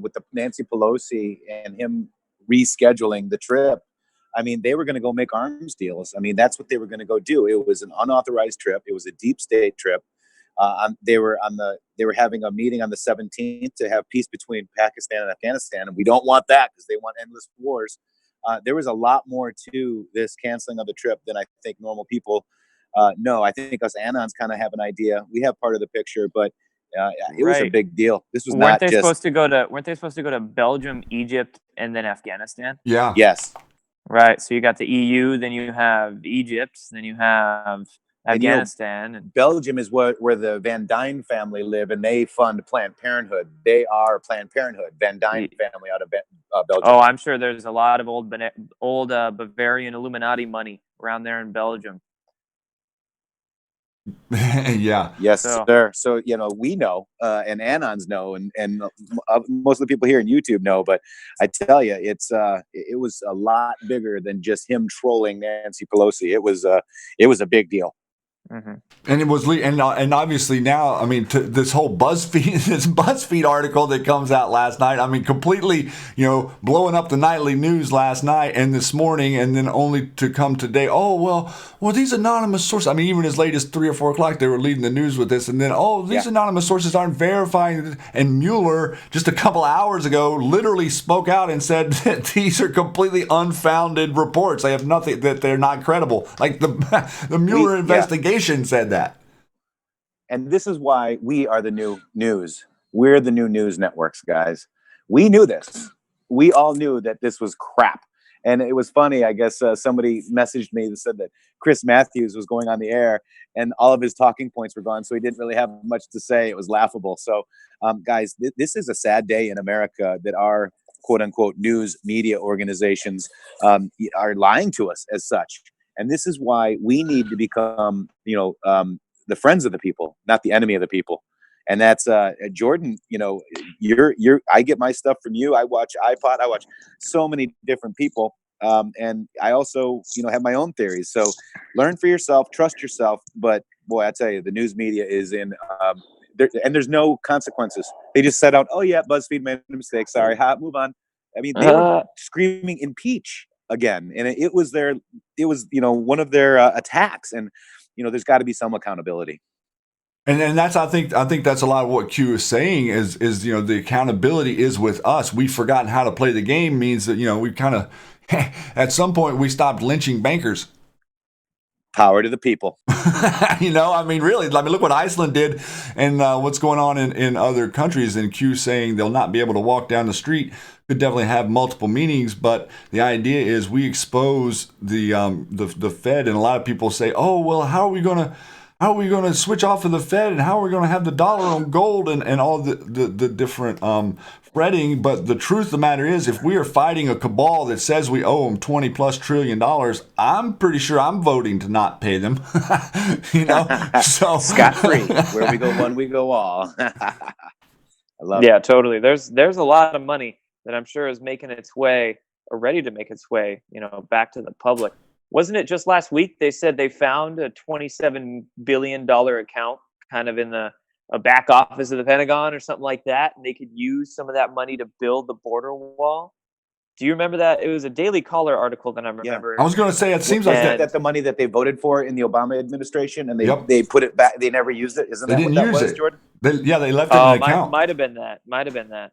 with the Nancy Pelosi and him rescheduling the trip. I mean, they were going to go make arms deals. I mean, that's what they were going to go do. It was an unauthorized trip. It was a deep state trip. They were having a meeting on the 17th to have peace between Pakistan and Afghanistan, and we don't want that because they want endless wars. There was a lot more to this canceling of the trip than I think normal people know. I think us Anons kind of have an idea. We have part of the picture, but it was a big deal. This was weren't they supposed to go to Belgium, Egypt, and then Afghanistan? Yeah. Yes. Right. So you got the EU, then you have Egypt, then you have Afghanistan. And Belgium is where the Van Dyne family live, and they fund Planned Parenthood. They are Planned Parenthood, Van Dyne family out of Belgium. Oh, I'm sure there's a lot of old Bavarian Illuminati money around there in Belgium. Yeah. Yes, sir. So we know, and Anons know, and most of the people here in YouTube know. But I tell you, it was a lot bigger than just him trolling Nancy Pelosi. It was a big deal. Mm-hmm. And it was, and obviously now, I mean, this whole BuzzFeed article that comes out last night, I mean, completely, blowing up the nightly news last night and this morning, and then only to come today. Oh, well, these anonymous sources, I mean, even as late as 3 or 4 o'clock, they were leading the news with this, and then, these anonymous sources aren't verifying. And Mueller, just a couple hours ago, literally spoke out and said that these are completely unfounded reports. They have nothing, that they're not credible. Like the Mueller investigation said that. And this is why we are the new news. We're the new news networks, guys. We knew this. We all knew that this was crap. And it was funny. I guess somebody messaged me that said that Chris Matthews was going on the air and all of his talking points were gone. So he didn't really have much to say. It was laughable. So, guys, this is a sad day in America that our quote unquote news media organizations are lying to us as such. And this is why we need to become, the friends of the people, not the enemy of the people. And that's Jordan. I get my stuff from you. I watch iPod. I watch so many different people, and I also have my own theories. So learn for yourself, trust yourself. But boy, I tell you, the news media is in and there's no consequences. They just set out, oh yeah, BuzzFeed made a mistake. Sorry, move on. I mean, they were screaming impeach again, and it was one of their attacks. And there's got to be some accountability. And that's I think that's a lot of what Q is saying is the accountability is with us. We've forgotten how to play the game means that we kind of at some point we stopped lynching bankers. Power to the people. I mean, really, look what Iceland did and what's going on in other countries. And Q saying they'll not be able to walk down the street could definitely have multiple meanings. But the idea is we expose the Fed, and a lot of people say, oh, well, how are we going to switch off of the Fed, and how are we going to have the dollar on gold and all the different fretting? But the truth of the matter is, if we are fighting a cabal that says we owe them $20+ trillion, I'm pretty sure I'm voting to not pay them. So scot-free. Where we go one, we go all. I love it. Yeah, totally. There's a lot of money that I'm sure is making its way or ready to make its way, back to the public. Wasn't it just last week they said they found a $27 billion account kind of in a back office of the Pentagon or something like that, and they could use some of that money to build the border wall? Do you remember that? It was a Daily Caller article that I'm Yeah. remembering. I was going to say, it seems like Isn't that the money that they voted for in the Obama administration, and Yep. they put it back? They never used it. Isn't they that didn't what that use was, it. Jordan? They left it in an account. Might have been that. Might have been that.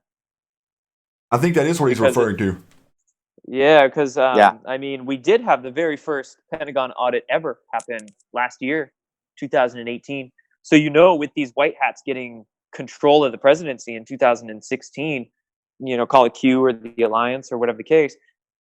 I think that is what he's Because referring to. Yeah, because Yeah. I mean, we did have the very first Pentagon audit ever happen last year, 2018. So with these white hats getting control of the presidency in 2016, call it Q or the alliance or whatever the case,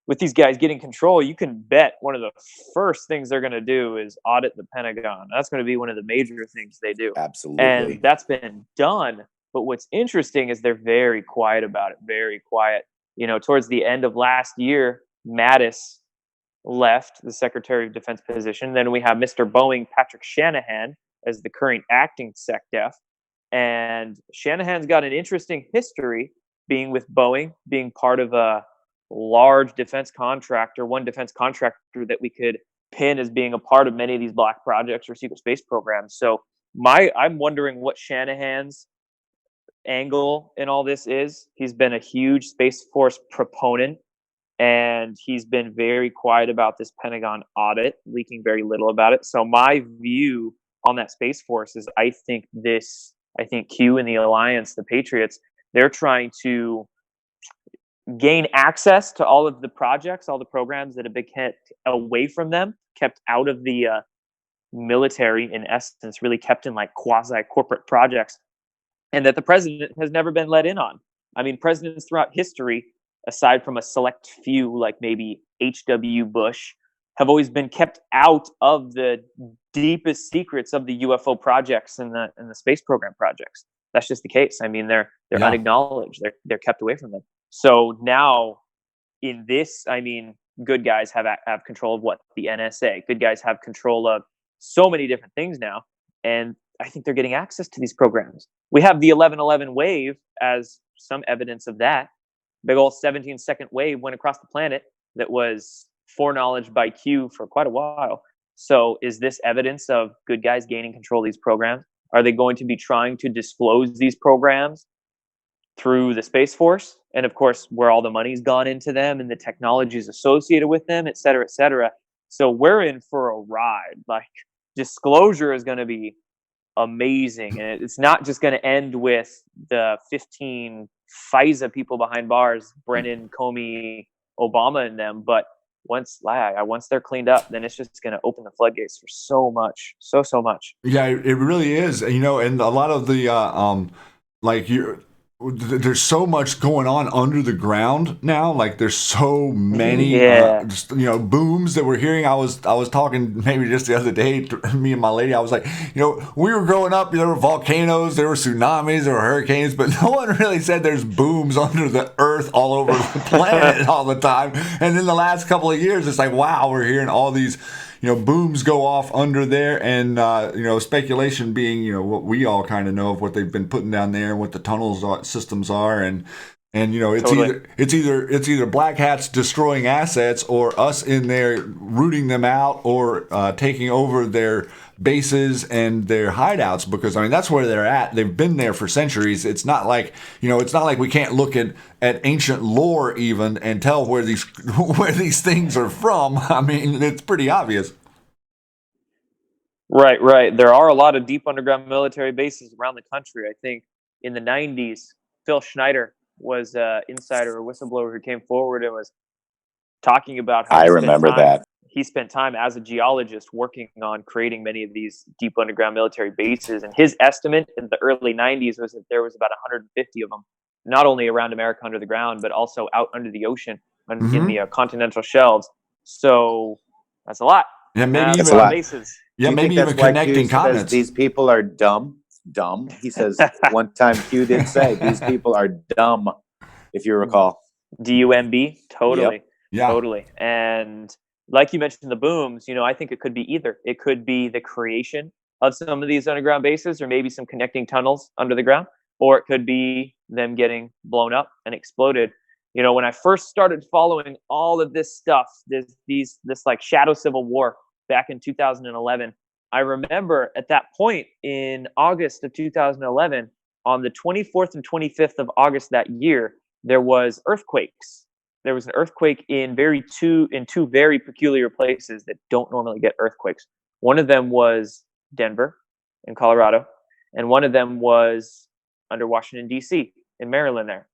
with these guys getting control, you can bet one of the first things they're going to do is audit the Pentagon. That's going to be one of the major things they do. Absolutely. And that's been done. But what's interesting is they're very quiet about it, very quiet. Towards the end of last year, Mattis left the Secretary of Defense position. Then we have Mr. Boeing, Patrick Shanahan, as the current acting SecDef. And Shanahan's got an interesting history being with Boeing, being part of a large defense contractor, one defense contractor that we could pin as being a part of many of these black projects or secret space programs. So I'm wondering what Shanahan's angle in all this is. He's been a huge Space Force proponent, and he's been very quiet about this Pentagon audit, leaking very little about it. So my view on that Space Force is I think Q and the alliance, the Patriots, they're trying to gain access to all of the projects, all the programs that have been kept away from them, kept out of the military, in essence, really kept in like quasi-corporate projects, and that the president has never been let in on. I mean, presidents throughout history, aside from a select few like maybe H.W. Bush, have always been kept out of the deepest secrets of the UFO projects and the space program projects. That's just the case. I mean, they're unacknowledged. They're kept away from them. So now in this, I mean, good guys have control of the NSA. Good guys have control of so many different things now. And I think they're getting access to these programs. We have the 1111 wave as some evidence of that. Big old 17-second wave went across the planet that was foreknowledged by Q for quite a while. So is this evidence of good guys gaining control of these programs? Are they going to be trying to disclose these programs through the Space Force? And of course, where all the money's gone into them and the technologies associated with them, et cetera, et cetera. So we're in for a ride. Like, disclosure is going to be amazing. And it's not just going to end with the 15 FISA people behind bars, Brennan, Comey, Obama, and them. But once they're cleaned up, then it's just going to open the floodgates for so much. Yeah, it really is. And a lot of the there's so much going on under the ground now. Like, there's so many booms that we're hearing. I was talking maybe just the other day to me and my lady. I was like, we were growing up, there were volcanoes, there were tsunamis, there were hurricanes, but no one really said there's booms under the earth all over the planet all the time. And in the last couple of years, it's like, wow, we're hearing all these booms go off under there, and speculation being what we all kind of know of what they've been putting down there and what the tunnels systems are, and it's totally. it's either black hats destroying assets or us in there rooting them out or taking over their bases and their hideouts, because I mean that's where they're at. They've been there for centuries. It's not like we can't look at ancient lore even and tell where these things are from. I mean, it's pretty obvious. Right. There are a lot of deep underground military bases around the country. I think in the 90s, Phil Schneider was an insider or whistleblower who came forward and was talking about how he spent time as a geologist working on creating many of these deep underground military bases. And his estimate in the early 90s was that there was about 150 of them, not only around America under the ground, but also out under the ocean in the continental shelves. So that's a lot. Yeah, maybe even a lot of bases. Yeah, maybe even connecting continents. These people are dumb. He says one time Q did say these people are dumb, if you recall. DUMB, totally. Yep. Yeah. Totally. And like you mentioned, the booms, I think it could be either. It could be the creation of some of these underground bases, or maybe some connecting tunnels under the ground, or it could be them getting blown up and exploded. When I first started following all of this stuff, this like shadow civil war back in 2011, I remember at that point in August of 2011, on the 24th and 25th of August that year, there was earthquakes there was an earthquake in two very peculiar places that don't normally get earthquakes. One of them was Denver in Colorado, and one of them was under Washington D.C. in Maryland there.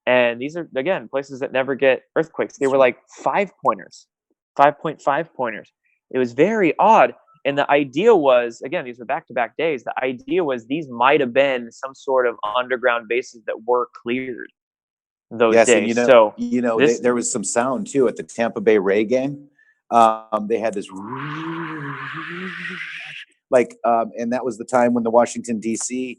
And these are, again, places that never get earthquakes. They were like 5-pointers, 5.5 pointers. It was very odd. And the idea was, again, these were back-to-back days. The idea was these might have been some sort of underground bases that were cleared those Yes, days. and So there was some sound too at the Tampa Bay Ray game. They had this and that was the time when the Washington D.C.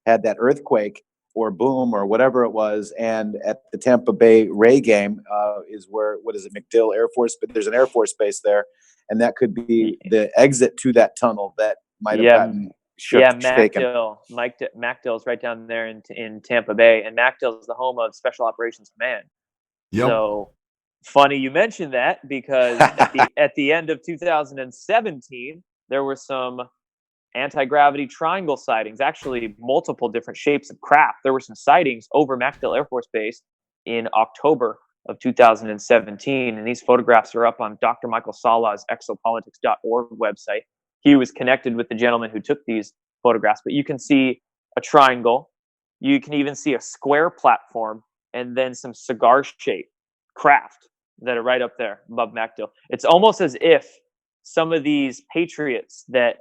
had that earthquake or boom or whatever it was. And at the Tampa Bay Ray game is where, what is it, MacDill Air Force? But there's an Air Force base there, and that could be the exit to that tunnel that might have gotten shaken. MacDill's right down there in Tampa Bay, and MacDill's the home of Special Operations Command. Yep. So funny you mentioned that, because at the end of 2017, there were some anti-gravity triangle sightings, actually multiple different shapes of craft. There were some sightings over MacDill Air Force Base in October of 2017, and these photographs are up on Dr. Michael Sala's exopolitics.org website. He was connected with the gentleman who took these photographs, but you can see a triangle, you can even see a square platform, and then some cigar-shaped craft that are right up there above MacDill. It's almost as if some of these patriots that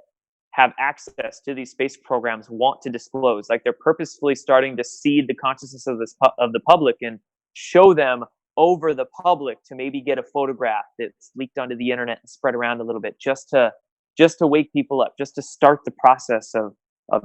have access to these space programs want to disclose, like they're purposefully starting to seed the consciousness of the public and show them over the public to maybe get a photograph that's leaked onto the internet and spread around a little bit, just to wake people up, just to start the process of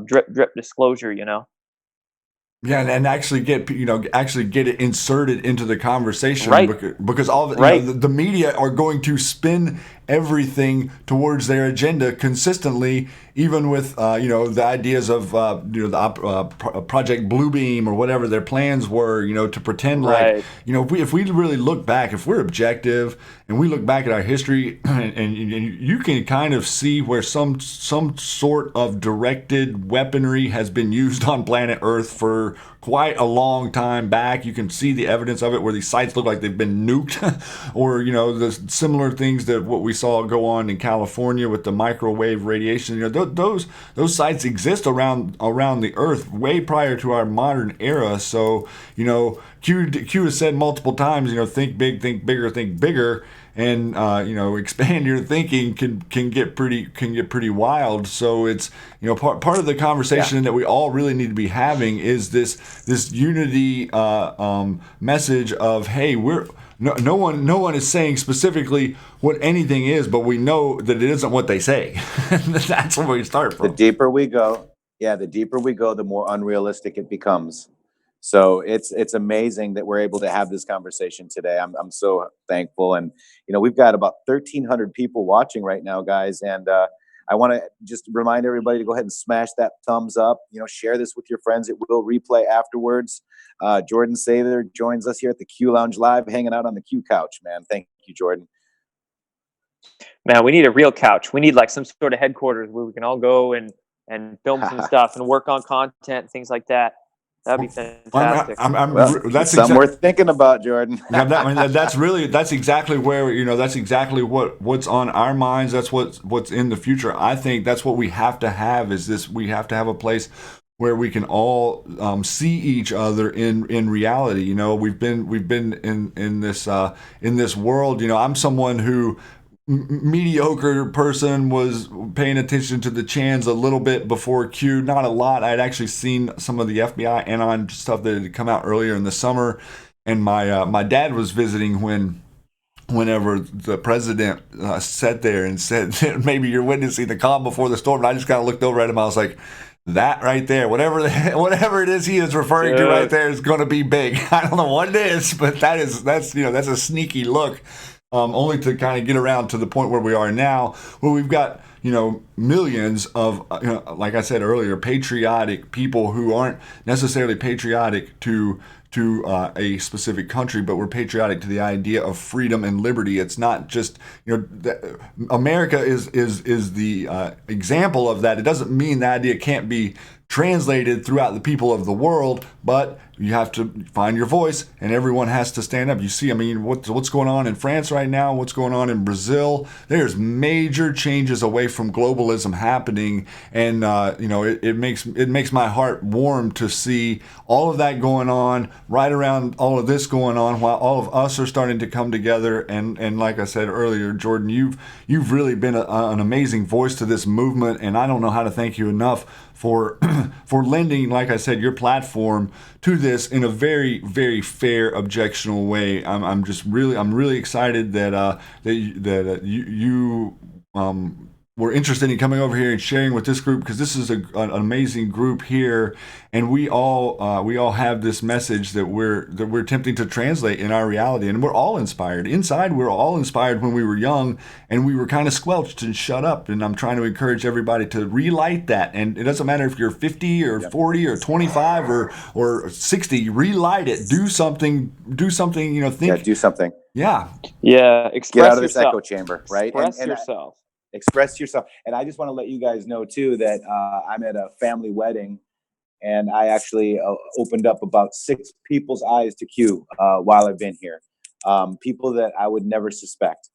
drip disclosure, Yeah, and actually get it inserted into the conversation, right? Because all of the media are going to spin everything towards their agenda consistently, even with the ideas of Project Bluebeam or whatever their plans were, to pretend like if we really look back, if we're objective and we look back at our history, and you can kind of see where some sort of directed weaponry has been used on planet Earth for quite a long time back. You can see the evidence of it where these sites look like they've been nuked, or the similar things that what we saw go on in California with the microwave radiation. Those sites exist around the Earth way prior to our modern era. So Q has said multiple times, think big, think bigger, and expand your thinking can get pretty wild. So it's part of the conversation that we all really need to be having is this unity message of, hey, no one is saying specifically what anything is, but we know that it isn't what they say. That's where we start from. The deeper we go, the more unrealistic it becomes. So it's amazing that we're able to have this conversation today. I'm so thankful, and we've got about 1,300 people watching right now, guys. And I want to just remind everybody to go ahead and smash that thumbs up. Share this with your friends. It will replay afterwards. Jordan Sather joins us here at the Q Lounge Live, hanging out on the Q couch. Man, thank you, Jordan. Man, we need a real couch. We need like some sort of headquarters where we can all go and film some stuff and work on content and things like that. That'd be fantastic. That's something we're thinking about, Jordan. That's exactly where that's exactly what's on our minds. That's what's in the future. I think that's what we have to have. We have to have a place where we can all see each other in reality. We've been in this world. I'm someone who. Mediocre person, was paying attention to the Chans a little bit before Q, not a lot. I'd actually seen some of the FBI Anon stuff that had come out earlier in the summer, and my dad was visiting whenever the president sat there and said, maybe you're witnessing the calm before the storm. And I just kind of looked over at him. I was like, that right there, whatever it is he is referring to right there is going to be big. I don't know what it is, but that's a sneaky look. Only to kind of get around to the point where we are now, where we've got millions of like I said earlier, patriotic people who aren't necessarily patriotic to a specific country, but we're patriotic to the idea of freedom and liberty. It's not just America is the example of that. It doesn't mean the idea can't be translated throughout the people of the world, but you have to find your voice, and everyone has to stand up. You see, I mean, what's going on in France right now, what's going on in Brazil. There's major changes away from globalism happening, and it makes my heart warm to see all of that going on right around all of this going on, while all of us are starting to come together. And like I said earlier, Jordan, you've really been an amazing voice to this movement, and I don't know how to thank you enough for lending, like I said, your platform to this in a very, very fair, objectional way. I'm really excited that you were interested in coming over here and sharing with this group, because this is an amazing group here, and we all have this message that we're attempting to translate in our reality, and we're all inspired. Inside, we're all inspired when we were young, and we were kind of squelched and shut up. And I'm trying to encourage everybody to relight that. And it doesn't matter if you're 50 or 40 or 25 or 60. Relight it. Do something. Think. Yeah, do something. Yeah. Express Get out of yourself. this echo chamber, right? Express yourself. Express yourself. And I just want to let you guys know too that I'm at a family wedding, and I actually opened up about 6 people's eyes to Q while I've been here. People that I would never suspect.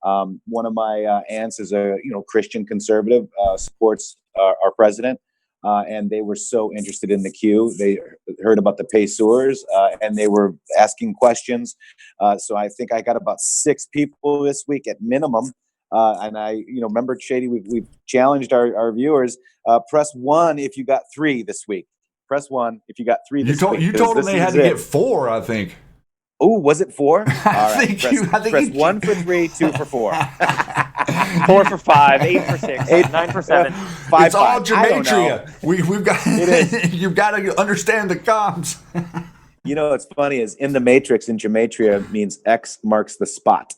One of my aunts is a Christian conservative, supports our president, and they were so interested in the Q. They heard about the Payseurs, and they were asking questions. So I think I got about 6 people this week at minimum. And I, remember, Shady, we've challenged our viewers. Press 1 if you got 3 this week. Press 1 if you got 3 this week. You told them they had to get 4, I think. Oh, was it 4? All right. Press 1 for 3, 2 for 4. 4 for 5, 8 for 6, 9 for 7. 5. It's all gematria. We've got. It is. You've got to understand the comms. What's funny is in the Matrix, in gematria means X marks the spot.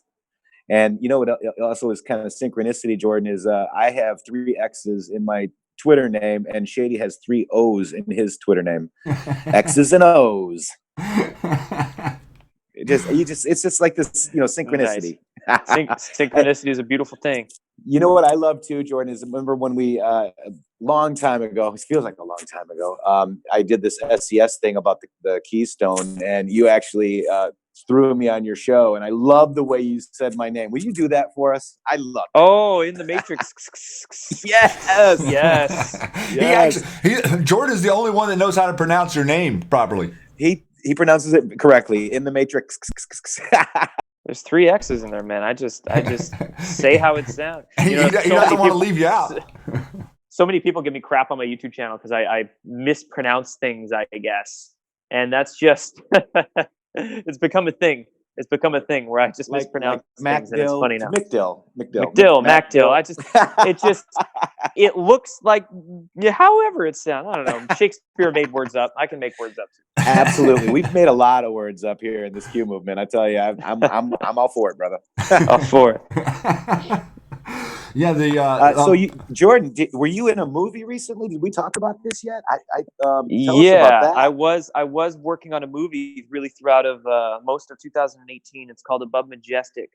And what also is kind of synchronicity, Jordan, is I have 3 X's in my Twitter name, and Shady has 3 O's in his Twitter name. X's and O's. It's just like this, synchronicity. Nice. Synchronicity is a beautiful thing. You know what I love too, Jordan, is remember when we a long time ago, it feels like a long time ago, I did this SES thing about the Keystone, and you actually threw me on your show, and I love the way you said my name. Will you do that for us? I love it. Oh, in the Matrix. Yes. Jordan is the only one that knows how to pronounce your name properly. He pronounces it correctly, in the Matrix. There's 3 X's in there, man. I just say how it sounds. He doesn't want to leave you out. So many people give me crap on my YouTube channel because I mispronounce things, I guess. And that's just it's become a thing. It's become a thing where I just mispronounce things, and it's funny now. McDill. It looks like, however it sounds. I don't know. Shakespeare made words up. I can make words up too. Absolutely, we've made a lot of words up here in this Q movement. I tell you, I'm all for it, brother. All for it. Yeah, so Jordan, were you in a movie recently? Did we talk about this yet? Tell us yeah, about that. I was working on a movie really throughout of most of 2018. It's called Above Majestic,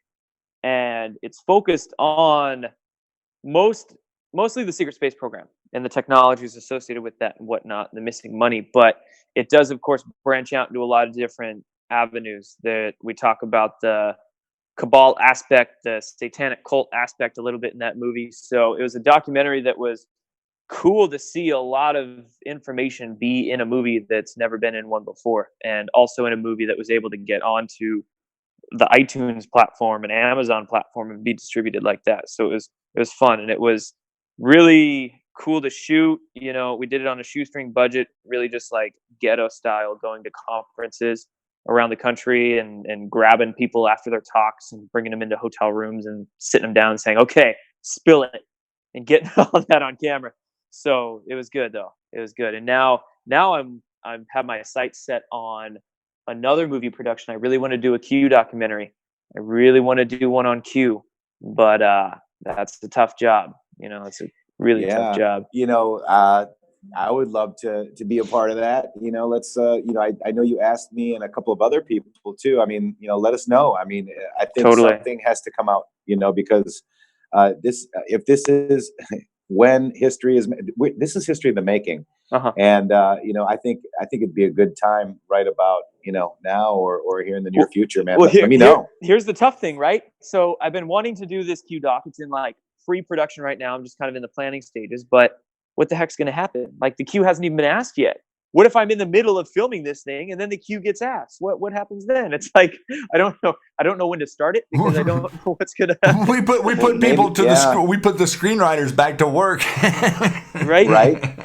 and it's focused on mostly the secret space program and the technologies associated with that and whatnot, the missing money. But it does, of course, branch out into a lot of different avenues. That we talk about the cabal aspect, the satanic cult aspect a little bit in that movie. So it was a documentary that was cool to see a lot of information be in a movie that's never been in one before, and also in a movie that was able to get onto the iTunes platform and Amazon platform and be distributed like that. So it was fun, and it was really cool to shoot. We did it on a shoestring budget, really just like ghetto style, going to conferences around the country and grabbing people after their talks and bringing them into hotel rooms and sitting them down and saying, okay, spill it, and getting all that on camera. So it was good though. It was good. And now I'm have my sights set on another movie production. I really want to do a Q documentary. I really want to do one on Q, but that's a tough job. It's a really tough job. I would love to be a part of that. Let's, I know you asked me and a couple of other people too. I mean, let us know. I mean, I think something has to come out, because this is when history is, this is history in the making. Uh-huh. And I think it'd be a good time right about now or here in the near future, man. Let me know. Here's the tough thing, right? So I've been wanting to do this Q doc. It's in like pre-production right now. I'm just kind of in the planning stages, but what the heck's going to happen? Like the Q hasn't even been asked yet. What if I'm in the middle of filming this thing and then the Q gets asked? What happens then? It's like I don't know. I don't know when to start it because I don't know what's gonna happen. We put people to the we put the screenwriters back to work. Right.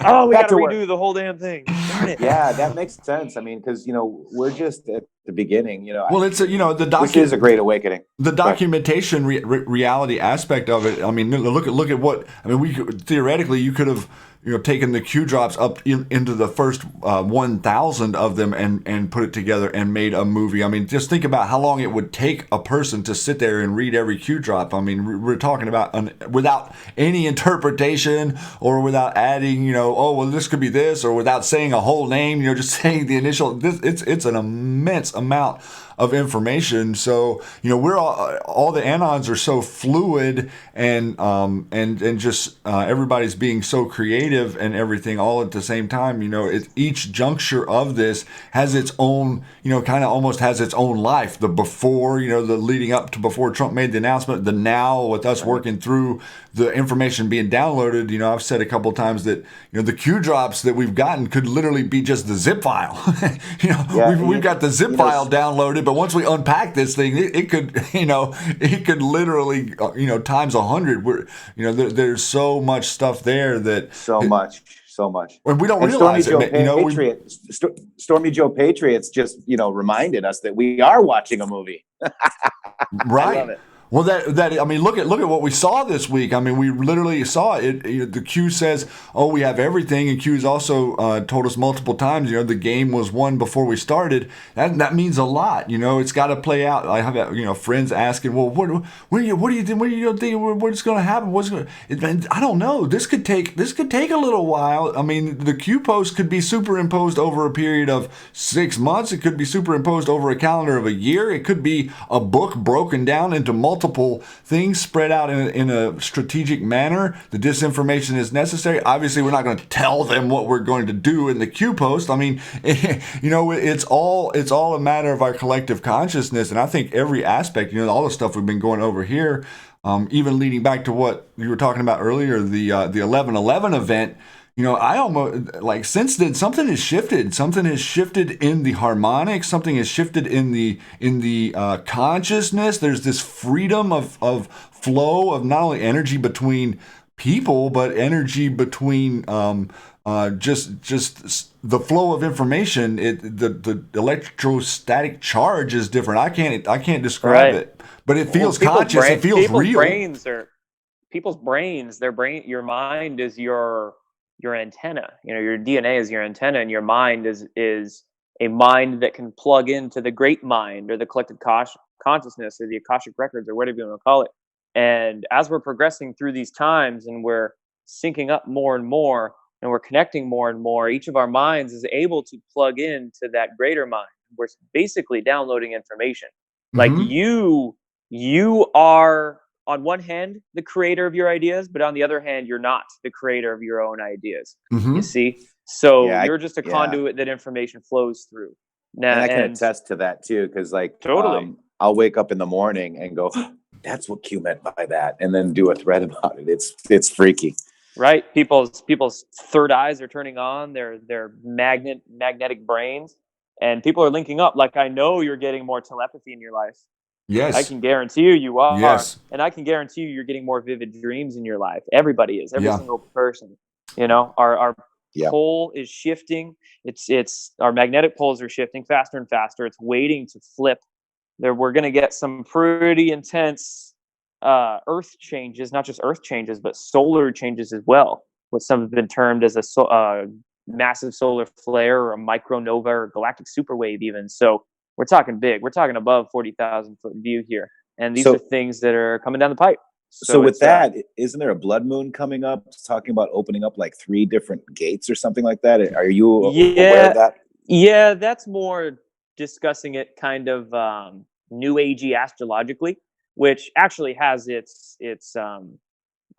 Oh, we got to redo the whole damn thing. Darn it. Yeah, that makes sense. I mean, because we're just at the beginning. Well, it's this is a great awakening. The documentation reality aspect of it. I mean, look at what I mean. We theoretically you could have taken the Q drops up into the first 1,000 of them and put it together and made a movie. I mean, just think about how long it would take a person to sit there and read every Q drop. I mean, we're talking about without any interpretation or without adding, oh, well, this could be this, or without saying a whole name, just saying the initial. It's an immense amount of information. So we're all the anons are so fluid and just everybody's being so creative and everything all at the same time. Each juncture of this has its own kind of almost has its own life. The before, the leading up to before Trump made the announcement, the now with us working through the information being downloaded. I've said a couple of times that the Q drops that we've gotten could literally be just the zip file. We've got the zip file downloaded, but once we unpack this thing, it could literally times 100. There's so much stuff there that so much. And we don't realize Stormy Joe Patriots just reminded us that we are watching a movie. Right. I love it. Well, that I mean, look at what we saw this week. I mean, we literally saw it. The Q says, "Oh, we have everything," and Q's also told us multiple times, the game was won before we started. That means a lot. It's got to play out. I have friends asking, "Well, what do you think? What's going to happen? I don't know. This could take a little while. I mean, the Q post could be superimposed over a period of 6 months. It could be superimposed over a calendar of a year. It could be a book broken down into multiple things spread out in a strategic manner. The disinformation is necessary. Obviously, we're not going to tell them what we're going to do in the Q post. I mean, it's all a matter of our collective consciousness. And I think every aspect, all the stuff we've been going over here, even leading back to what you were talking about earlier, the 11/11 event. I almost since then something has shifted. Something has shifted in the harmonics. Something has shifted in the consciousness. There's this freedom of flow of not only energy between people, but energy between just the flow of information. The electrostatic charge is different. I can't describe it, but it feels conscious. It feels real. People's brains, your mind is your antenna. Your DNA is your antenna, and your mind is a mind that can plug into the great mind or the collective consciousness or the Akashic records or whatever you want to call it. And as we're progressing through these times and we're syncing up more and more and we're connecting more and more, each of our minds is able to plug into that greater mind. We're basically downloading information. Like you are, on one hand, the creator of your ideas, but on the other hand, you're not the creator of your own ideas. You see? So you're just a conduit that information flows through. Now, and I can attest to that too, because totally. I'll wake up in the morning and go, that's what Q meant by that, and then do a thread about it. It's freaky. Right. People's third eyes are turning on, their magnetic brains, and people are linking up. Like, I know you're getting more telepathy in your life. Yes. I can guarantee you are. Yes. And I can guarantee you're getting more vivid dreams in your life. Everybody is. Every single person. Our pole is shifting. It's our magnetic poles are shifting faster and faster. It's waiting to flip. We're going to get some pretty intense earth changes, not just earth changes, but solar changes as well. What some have been termed as a massive solar flare or a micronova or galactic superwave even. So we're talking big. We're talking above 40,000 foot view here. And these are things that are coming down the pipe. So with that, isn't there a blood moon coming up? It's talking about opening up like 3 different gates or something like that. Are you aware of that? Yeah, that's more discussing it kind of new agey astrologically, which actually has its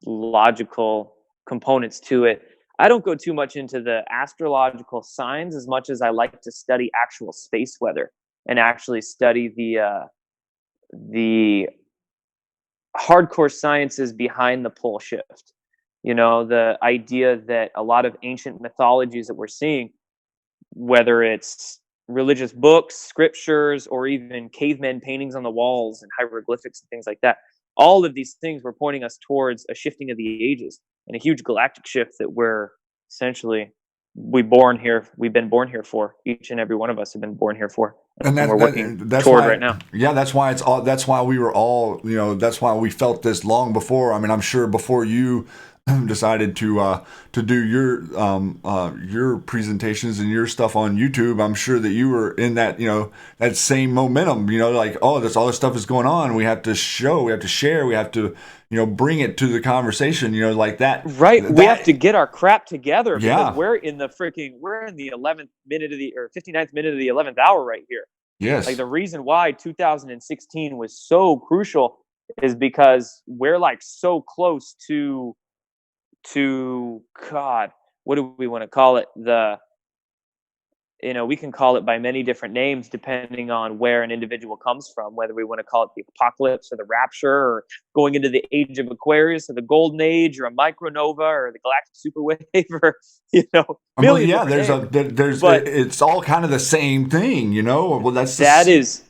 logical components to it. I don't go too much into the astrological signs as much as I like to study actual space weather and actually study the hardcore sciences behind the pole shift. The idea that a lot of ancient mythologies that we're seeing, whether it's religious books, scriptures, or even cavemen paintings on the walls and hieroglyphics and things like that, all of these things were pointing us towards a shifting of the ages and a huge galactic shift that we're essentially we've been born here for. Each and every one of us have been born here for, And and we're working that's toward why, right now. yeah, that's why it's all, that's why we were all, that's why we felt this long before. I mean, I'm sure before you decided to do your presentations and your stuff on YouTube, I'm sure that you were in that, that same momentum, like, oh, this all this stuff is going on. We have to show, we have to share, we have to, bring it to the conversation, like that. Right. We have to get our crap together because Yeah. we're in the 11th minute of the, or 59th minute of the 11th hour right here. Yes. Like, the reason why 2016 was so crucial is because we're like so close to God, what do we want to call it? We can call it by many different names depending on where an individual comes from, whether we want to call it the apocalypse or the rapture or going into the age of Aquarius or the golden age or a micronova or the galactic superwave or, million different names. But it's all kind of the same thing, well, that is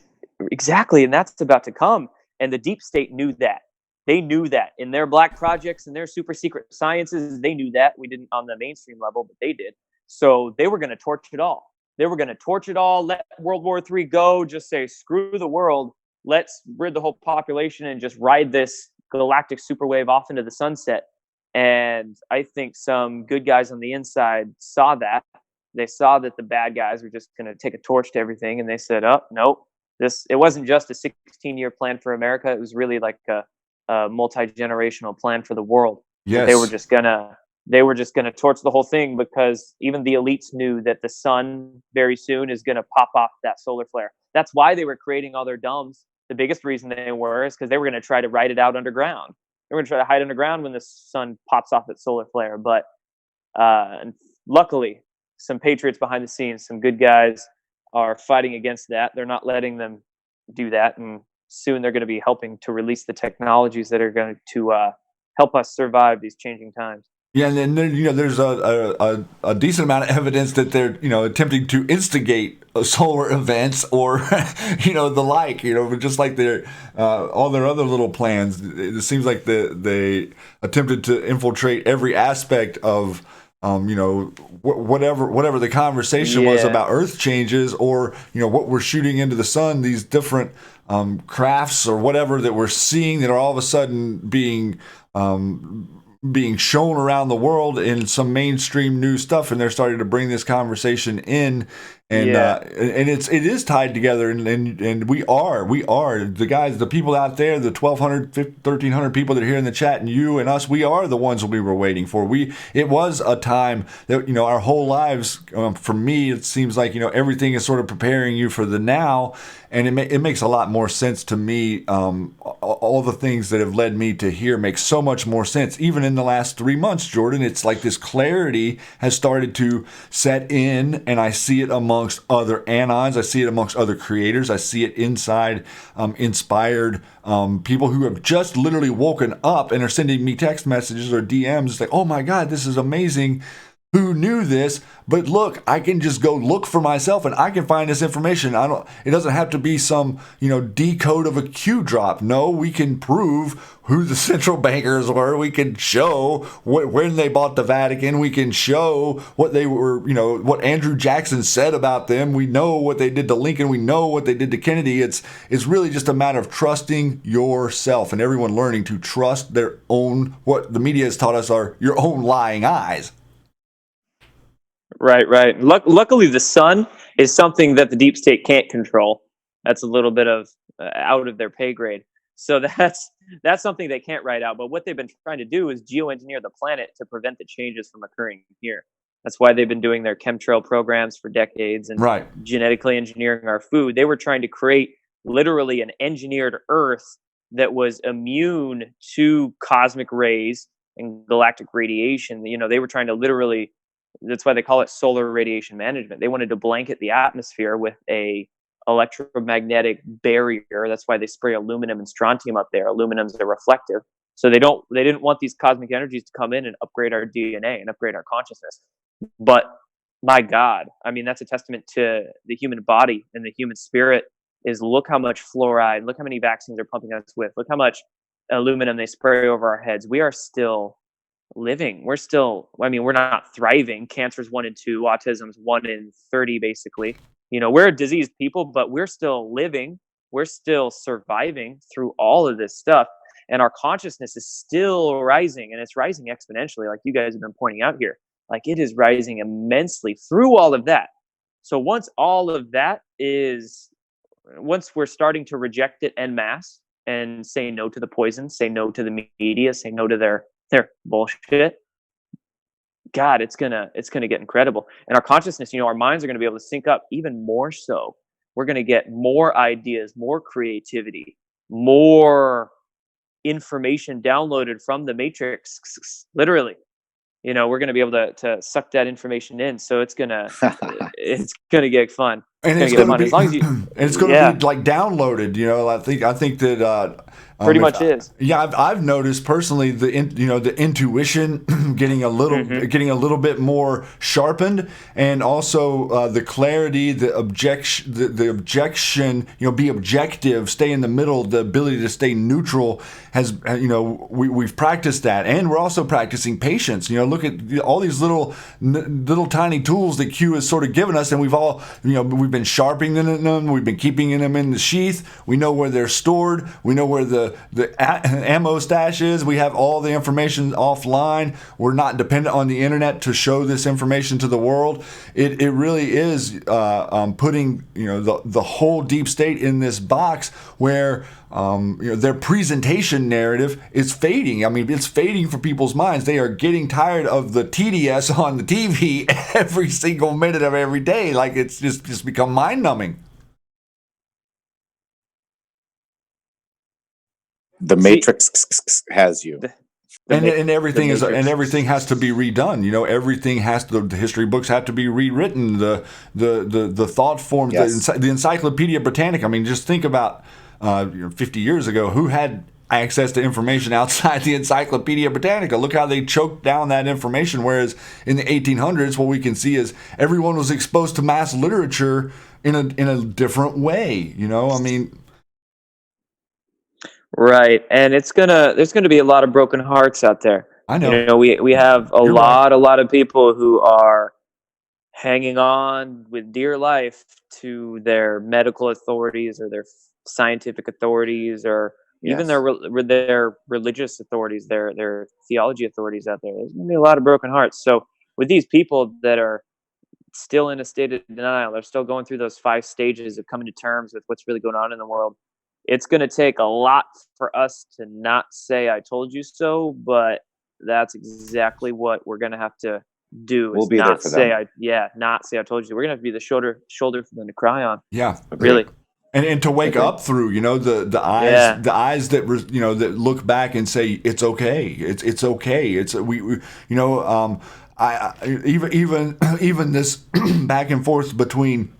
exactly, and that's about to come. And the deep state knew that. They knew that in their black projects and their super secret sciences. They knew that. We didn't on the mainstream level, but they did. So they were going to torch it all. They were going to torch it all, let World War III go, just say, screw the world. Let's rid the whole population and just ride this galactic superwave off into the sunset. And I think some good guys on the inside saw that. They saw that the bad guys were just going to take a torch to everything. And they said, oh, nope. It wasn't just a 16-year plan for America. It was really like a multi-generational plan for the world. Yes. They were just gonna torch the whole thing because even the elites knew that the sun very soon is gonna pop off that solar flare. That's why they were creating all their domes. The biggest reason they were is because they were gonna try to ride it out underground. They were gonna try to hide underground when the sun pops off that solar flare. But and luckily, some patriots behind the scenes, some good guys, are fighting against that. They're not letting them do that, and soon they're going to be helping to release the technologies that are going to help us survive these changing times. Yeah, and then there's a decent amount of evidence that they're attempting to instigate solar events or the like, just like their all their other little plans. It seems like they attempted to infiltrate every aspect of whatever the conversation was about Earth changes or what we're shooting into the sun, these different crafts or whatever that we're seeing that are all of a sudden being shown around the world in some mainstream news stuff, and they're starting to bring this conversation in, and it is tied together, and we are the guys, the people out there, the 1,200, 1,300 people that are here in the chat, and you and us, we are the ones that we were waiting for. It was a time that our whole lives, for me, it seems like everything is sort of preparing you for the now. And it makes a lot more sense to me. All the things that have led me to here make so much more sense. Even in the last 3 months, Jordan, it's like this clarity has started to set in, and I see it amongst other anons. I see it amongst other creators. I see it inside inspired people who have just literally woken up and are sending me text messages or DMs. It's like, oh my God, this is amazing. Who knew this? But look, I can just go look for myself and I can find this information. It doesn't have to be some, decode of a Q drop. No, we can prove who the central bankers were. We can show when they bought the Vatican. We can show what they were, what Andrew Jackson said about them. We know what they did to Lincoln. We know what they did to Kennedy. It's really just a matter of trusting yourself and everyone learning to trust their own, what the media has taught us are your own lying eyes. Right. Luckily, the sun is something that the deep state can't control. That's a little bit of out of their pay grade. So that's something they can't write out. But what they've been trying to do is geoengineer the planet to prevent the changes from occurring here. That's why they've been doing their chemtrail programs for decades and genetically engineering our food. They were trying to create literally an engineered Earth that was immune to cosmic rays, and galactic radiation. They were trying to literally, that's why they call it solar radiation management. They wanted to blanket the atmosphere with a electromagnetic barrier. That's why they spray aluminum and strontium up there. Aluminum's are reflective. So they didn't want these cosmic energies to come in and upgrade our DNA and upgrade our consciousness. But my God, I mean, that's a testament to the human body and the human spirit. Is look how much fluoride, look how many vaccines they're pumping us with, look how much aluminum they spray over our heads. We are still living. We're not thriving. Cancer's 1 in 2, autism's 1 in 30, basically. We're a diseased people, but we're still living. We're still surviving through all of this stuff. And our consciousness is still rising, and it's rising exponentially, like you guys have been pointing out here. Like, it is rising immensely through all of that. So once we're starting to reject it en masse and say no to the poison, say no to the media, say no to their bullshit, God, it's gonna get incredible. And our consciousness, our minds are gonna be able to sync up even more so. We're gonna get more ideas, more creativity, more information downloaded from the matrix, literally. We're going to be able to suck that information in. So it's going to get fun. And it's going to be, as long as it's going to be like downloaded. I think that pretty much is. Yeah, I've noticed personally the intuition getting a little bit more sharpened, and also the clarity, the objection, be objective, stay in the middle, the ability to stay neutral has we've practiced that, and we're also practicing patience. Look at all these little tiny tools that Q has sort of given us, and we've all we've been sharpening them, we've been keeping them in the sheath. We know where they're stored. We know where the ammo stash is. We have all the information offline. We're not dependent on the internet to show this information to the world. It really is putting the whole deep state in this box where their presentation narrative is fading. I mean, it's fading for people's minds. They are getting tired of the TDS on the TV every single minute of every day. Like, it's just become mind-numbing. The Matrix has you. And everything has to be redone. Everything the history books have to be rewritten. The thought forms, yes. The Encyclopedia Britannica. I mean, just think about 50 years ago, who had access to information outside the Encyclopedia Britannica? Look how they choked down that information. Whereas in the 1800s, what we can see is everyone was exposed to mass literature in a different way. I mean. Right, and there's gonna be a lot of broken hearts out there. I know. We have a lot of people who are hanging on with dear life to their medical authorities or their scientific authorities, or even their religious authorities, their theology authorities out there. There's gonna be a lot of broken hearts. So with these people that are still in a state of denial, they're still going through those 5 stages of coming to terms with what's really going on in the world. It's going to take a lot for us to not say "I told you so," but that's exactly what we're going to have to do. We'll be there for them. Not say "I told you." We're going to have to be the shoulder for them to cry on. Yeah, really. And to wake up through, the eyes, the eyes that that look back and say it's okay. It's okay. It's even this back and forth between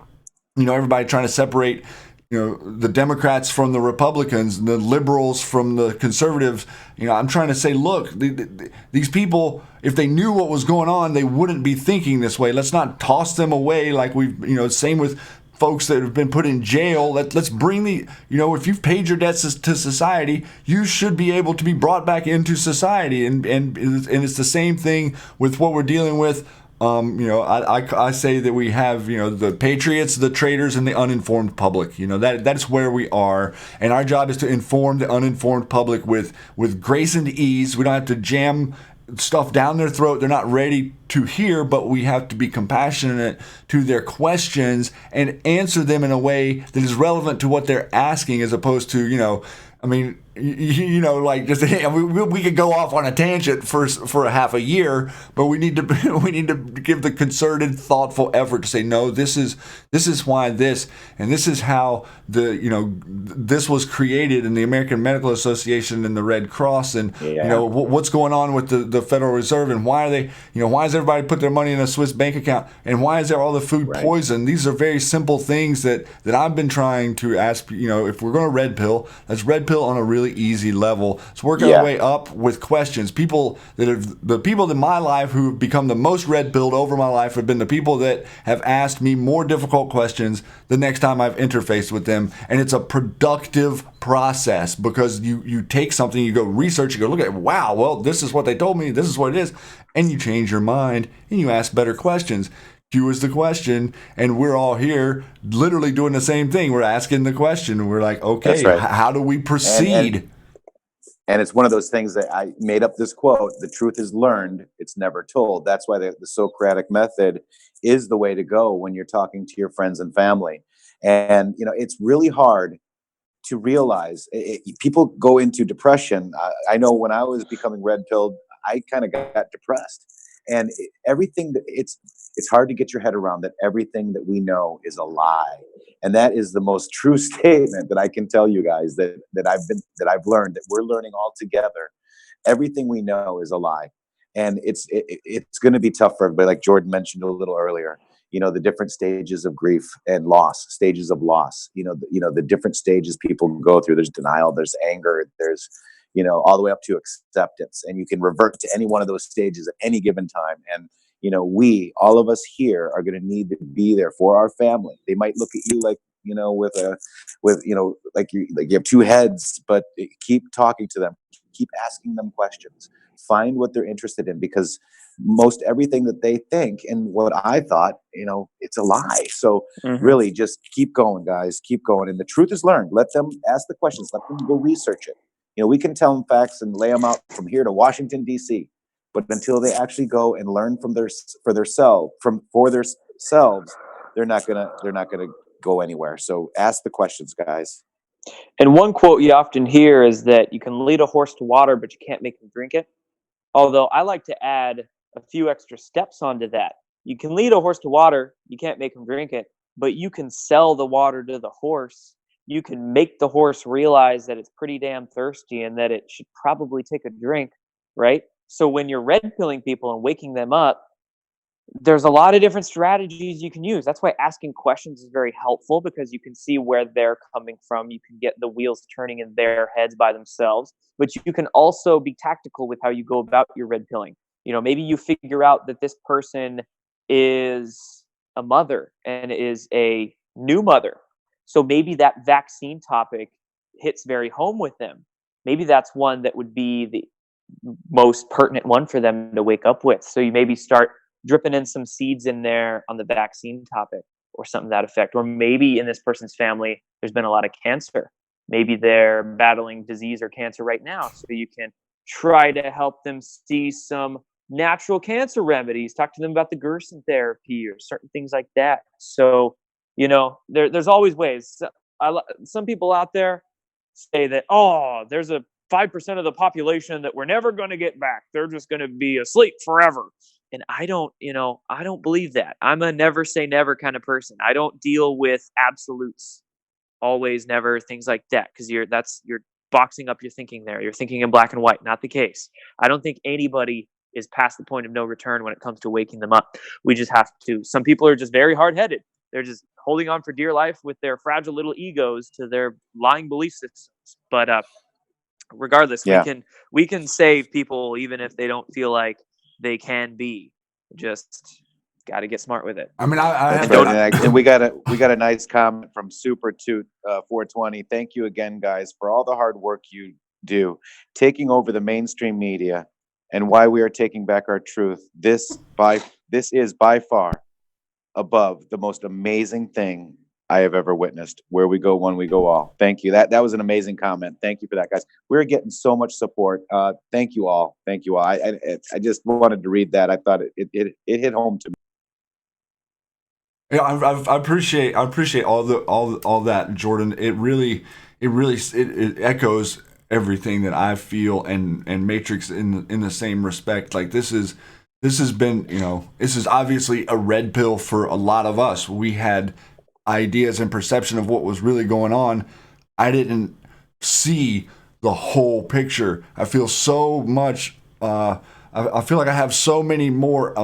everybody trying to separate the Democrats from the Republicans, the liberals from the conservatives. I'm trying to say, look, these people, if they knew what was going on, they wouldn't be thinking this way. Let's not toss them away like we've, same with folks that have been put in jail. Let's bring if you've paid your debts to society, you should be able to be brought back into society. And it's the same thing with what we're dealing with. I say that we have, the patriots, the traitors, and the uninformed public. That's where we are. And our job is to inform the uninformed public with grace and ease. We don't have to jam stuff down their throat they're not ready to hear, but we have to be compassionate to their questions and answer them in a way that is relevant to what they're asking, as opposed to, like just we could go off on a tangent for a half a year, but we need to we need to give the concerted, thoughtful effort to say no. This is why this, and this is how this was created in the American Medical Association and the Red Cross, and what's going on with the Federal Reserve, and why are they why does everybody put their money in a Swiss bank account, and why is there all the food poison? These are very simple things that I've been trying to ask. If we're going to red pill, let's red pill on a really easy level. Let's work our way up with questions. The people in my life who have become the most red pilled over my life have been the people that have asked me more difficult questions the next time I've interfaced with them. And it's a productive process because you take something, you go research, you go look at it, wow, well, this is what they told me, this is what it is. And you change your mind and you ask better questions. Q is the question, and we're all here literally doing the same thing. We're asking the question. We're like, okay, how do we proceed? And it's one of those things that I made up this quote: the truth is learned, it's never told. That's why the Socratic method is the way to go when you're talking to your friends and family. And, it's really hard to realize people go into depression. I know when I was becoming red pilled, I kind of got depressed, and everything that it's hard to get your head around that everything that we know is a lie. And that is the most true statement that I can tell you guys that I've learned, that we're learning all together. Everything we know is a lie. And it's going to be tough for everybody, like Jordan mentioned a little earlier. The different stages of grief and loss, stages of loss, the different stages people go through. There's denial, there's anger, there's, all the way up to acceptance. And you can revert to any one of those stages at any given time. And, all of us here are going to need to be there for our family. They might look at you like, like you have two heads, but keep talking to them, keep asking them questions, find what they're interested in, because most everything that they think and what I thought, it's a lie. So really just keep going, guys, keep going. And the truth is learned. Let them ask the questions, let them go research it. We can tell them facts and lay them out from here to Washington, D.C., but until they actually go and learn for themselves, they're not gonna go anywhere. So ask the questions, guys. And one quote you often hear is that you can lead a horse to water, but you can't make him drink it. Although I like to add a few extra steps onto that. You can lead a horse to water, you can't make him drink it, but you can sell the water to the horse. You can make the horse realize that it's pretty damn thirsty and that it should probably take a drink, right? So when you're red pilling people and waking them up, there's a lot of different strategies you can use. That's why asking questions is very helpful, because you can see where they're coming from. You can get the wheels turning in their heads by themselves, but you can also be tactical with how you go about your red pilling. Maybe you figure out that this person is a mother and is a new mother. So maybe that vaccine topic hits very home with them. Maybe that's one that would be the most pertinent one for them to wake up with. So you maybe start dripping in some seeds in there on the vaccine topic or something to that effect. Or maybe in this person's family, there's been a lot of cancer. Maybe they're battling disease or cancer right now. So you can try to help them see some natural cancer remedies, talk to them about the Gerson therapy or certain things like that. So, there's always ways. Some people out there say that, there's a 5% of the population that we're never going to get back. They're just going to be asleep forever. And I don't believe that. I'm a never say never kind of person. I don't deal with absolutes, always, never, things like that, because you're boxing up your thinking there. You're thinking in black and white. Not the case. I don't think anybody is past the point of no return when it comes to waking them up. We just have to. Some people are just very hard-headed. They're just holding on for dear life with their fragile little egos to their lying belief systems. But regardless, we can save people even if they don't feel like they can be. Just got to get smart with it. I mean, and we got a nice comment from Super Toot 420. Thank you again, guys, for all the hard work you do, taking over the mainstream media, and why we are taking back our truth. This is by far above the most amazing thing I have ever witnessed. Where we go, one, we go all. Thank you. That was an amazing comment. Thank you for that, guys. We're getting so much support. Thank you all. Thank you all. I just wanted to read that. I thought it hit home to me. Yeah, I appreciate all that, Jordan. It really echoes everything that I feel, and Matrix in the same respect. Like this has been, this is obviously a red pill for a lot of us. We had ideas and perception of what was really going on. I didn't see the whole picture. I feel so much. I feel like I have so many more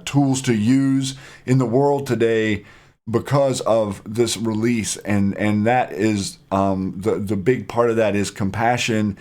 tools to use in the world today because of this release, and that is the big part of that is compassion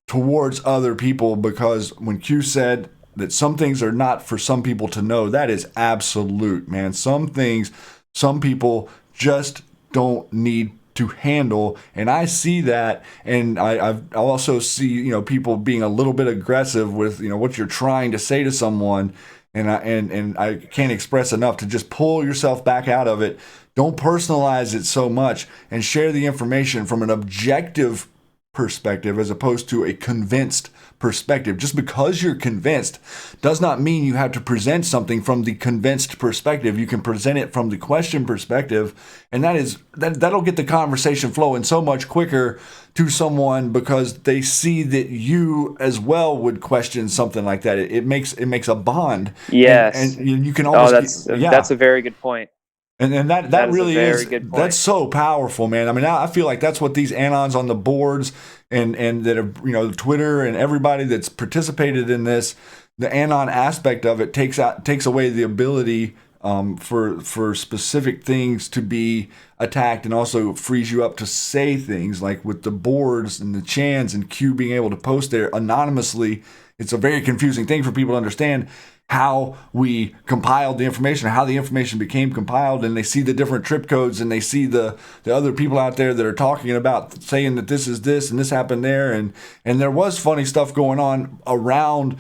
towards other people. Because when Q said that some things are not for some people to know, that is absolute, man. Some things, some people just don't need to handle, and I see that, and I also see people being a little bit aggressive with what you're trying to say to someone, and I can't express enough to just pull yourself back out of it. Don't personalize it so much, and share the information from an objective perspective as opposed to a convinced perspective. Just because you're convinced does not mean you have to present something from the convinced perspective. You can present it from the question perspective, and that'll get the conversation flowing so much quicker to someone because they see that you as well would question something like that. It makes a bond. Yes. And you can almost that's a very good point. And that really is good point. That's so powerful, man. I mean, I feel like that's what these anons on the boards and that are, Twitter and everybody that's participated in this, the anon aspect of it takes away the ability for specific things to be attacked, and also frees you up to say things like with the boards and the chans and Q being able to post there anonymously. It's a very confusing thing for people to understand how we compiled the information, how the information became compiled, and they see the different trip codes, and they see the other people out there that are talking about saying that this is this and this happened there, and there was funny stuff going on around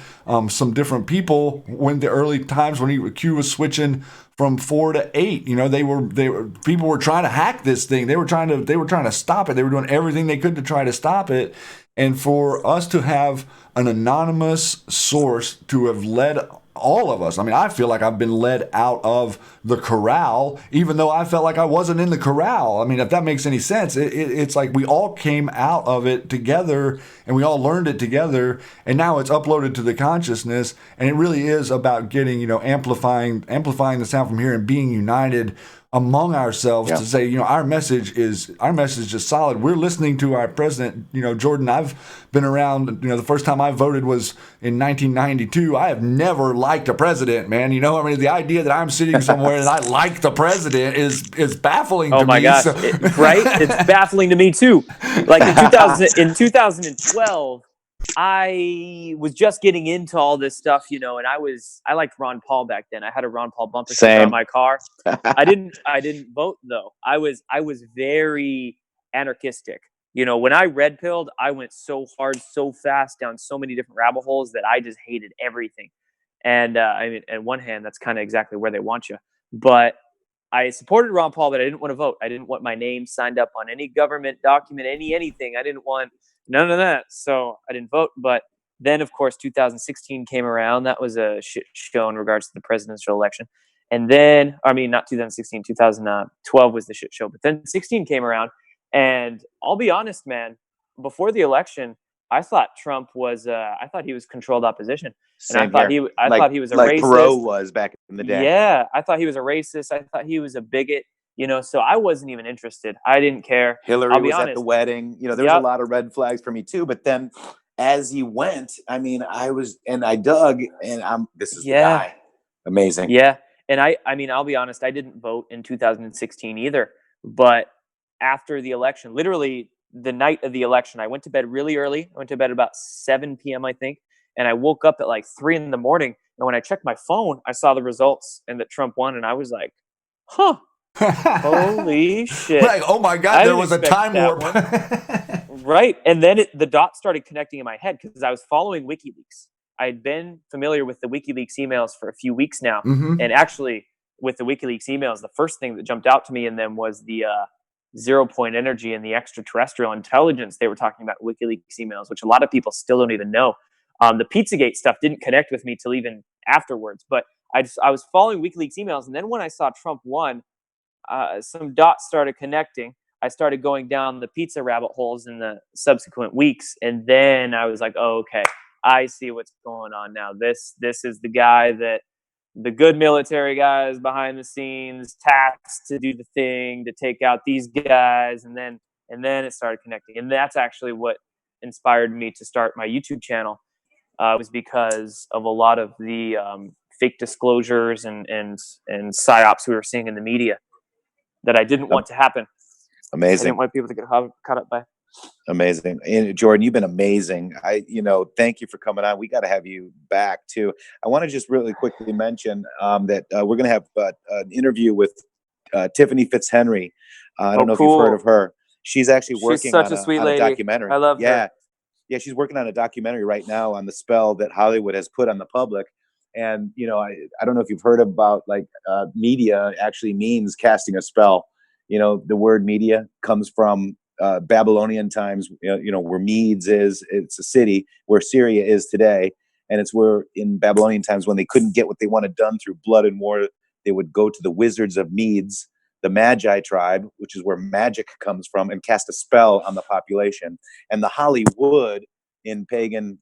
some different people when the early times when Q was switching from 4 to 8. They were people were trying to hack this thing. They were trying to stop it. They were doing everything they could to try to stop it. And for us to have an anonymous source to have led all of us. I mean, I feel like I've been led out of the corral, even though I felt like I wasn't in the corral. I mean, if that makes any sense, it's like we all came out of it together and we all learned it together, and now it's uploaded to the consciousness, and it really is about getting, amplifying the sound from here and being united among ourselves to say, our message is solid. We're listening to our president. Jordan, I've been around, the first time I voted was in 1992. I have never liked a president, man. I mean, the idea that I'm sitting somewhere and I like the president is baffling to me. Oh my gosh, right? It's baffling to me too. Like in 2012, I was just getting into all this stuff, and I liked Ron Paul back then. I had a Ron Paul bumper sticker on my car. I didn't vote though. I was very anarchistic. When I red pilled, I went so hard, so fast down so many different rabbit holes that I just hated everything. And I mean, on one hand, that's kind of exactly where they want you. But I supported Ron Paul, but I didn't want to vote. I didn't want my name signed up on any government document, anything. I didn't want none of that. So I didn't vote. But then, of course, 2016 came around. That was a shit show in regards to the presidential election. And then, I mean, not 2016, 2012 was the shit show. But then 16 came around. And I'll be honest, man, before the election, I thought Trump was, I thought he was controlled opposition. And I thought he was a like racist. Perot was back in the day. Yeah, I thought he was a racist. I thought he was a bigot. So I wasn't even interested. I didn't care. Hillary was at the wedding. There was a lot of red flags for me too. But then, as he went, I mean, I dug, and this is the guy. Amazing. Yeah, and I mean, I'll be honest. I didn't vote in 2016 either. But after the election, literally the night of the election, I went to bed really early. I went to bed about 7 p.m. I think. And I woke up at like 3 a.m. And when I checked my phone, I saw the results and that Trump won. And I was like, huh, holy shit. Like, oh my God, there was a time warp. Right. And then the dots started connecting in my head because I was following WikiLeaks. I'd been familiar with the WikiLeaks emails for a few weeks now. Mm-hmm. And actually, with the WikiLeaks emails, the first thing that jumped out to me in them was the 0 point energy and the extraterrestrial intelligence they were talking about WikiLeaks emails, which a lot of people still don't even know. The Pizzagate stuff didn't connect with me till even afterwards, but I was following WikiLeaks emails, and then when I saw Trump won, some dots started connecting. I started going down the pizza rabbit holes in the subsequent weeks. And then I was like, oh, okay, I see what's going on now. This is the guy that the good military guys behind the scenes tasked to do the thing, to take out these guys. And then it started connecting. And that's actually what inspired me to start my YouTube channel. Was because of a lot of the fake disclosures and psyops we were seeing in the media that I didn't want to happen. Amazing. I didn't want people to get caught up by. Amazing. And Jordan, you've been amazing. Thank you for coming on. We got to have you back too. I want to just really quickly mention that we're going to have an interview with Tiffany Fitzhenry. I don't know if you've heard of her. She's actually working on a documentary. I love her. Yeah, she's working on a documentary right now on the spell that Hollywood has put on the public. And, I don't know if you've heard about media actually means casting a spell. The word media comes from Babylonian times, where Medes is. It's a city where Syria is today. And it's where in Babylonian times, when they couldn't get what they wanted done through blood and war, they would go to the wizards of Medes, the Magi tribe, which is where magic comes from, and cast a spell on the population. And the Hollywood in pagan,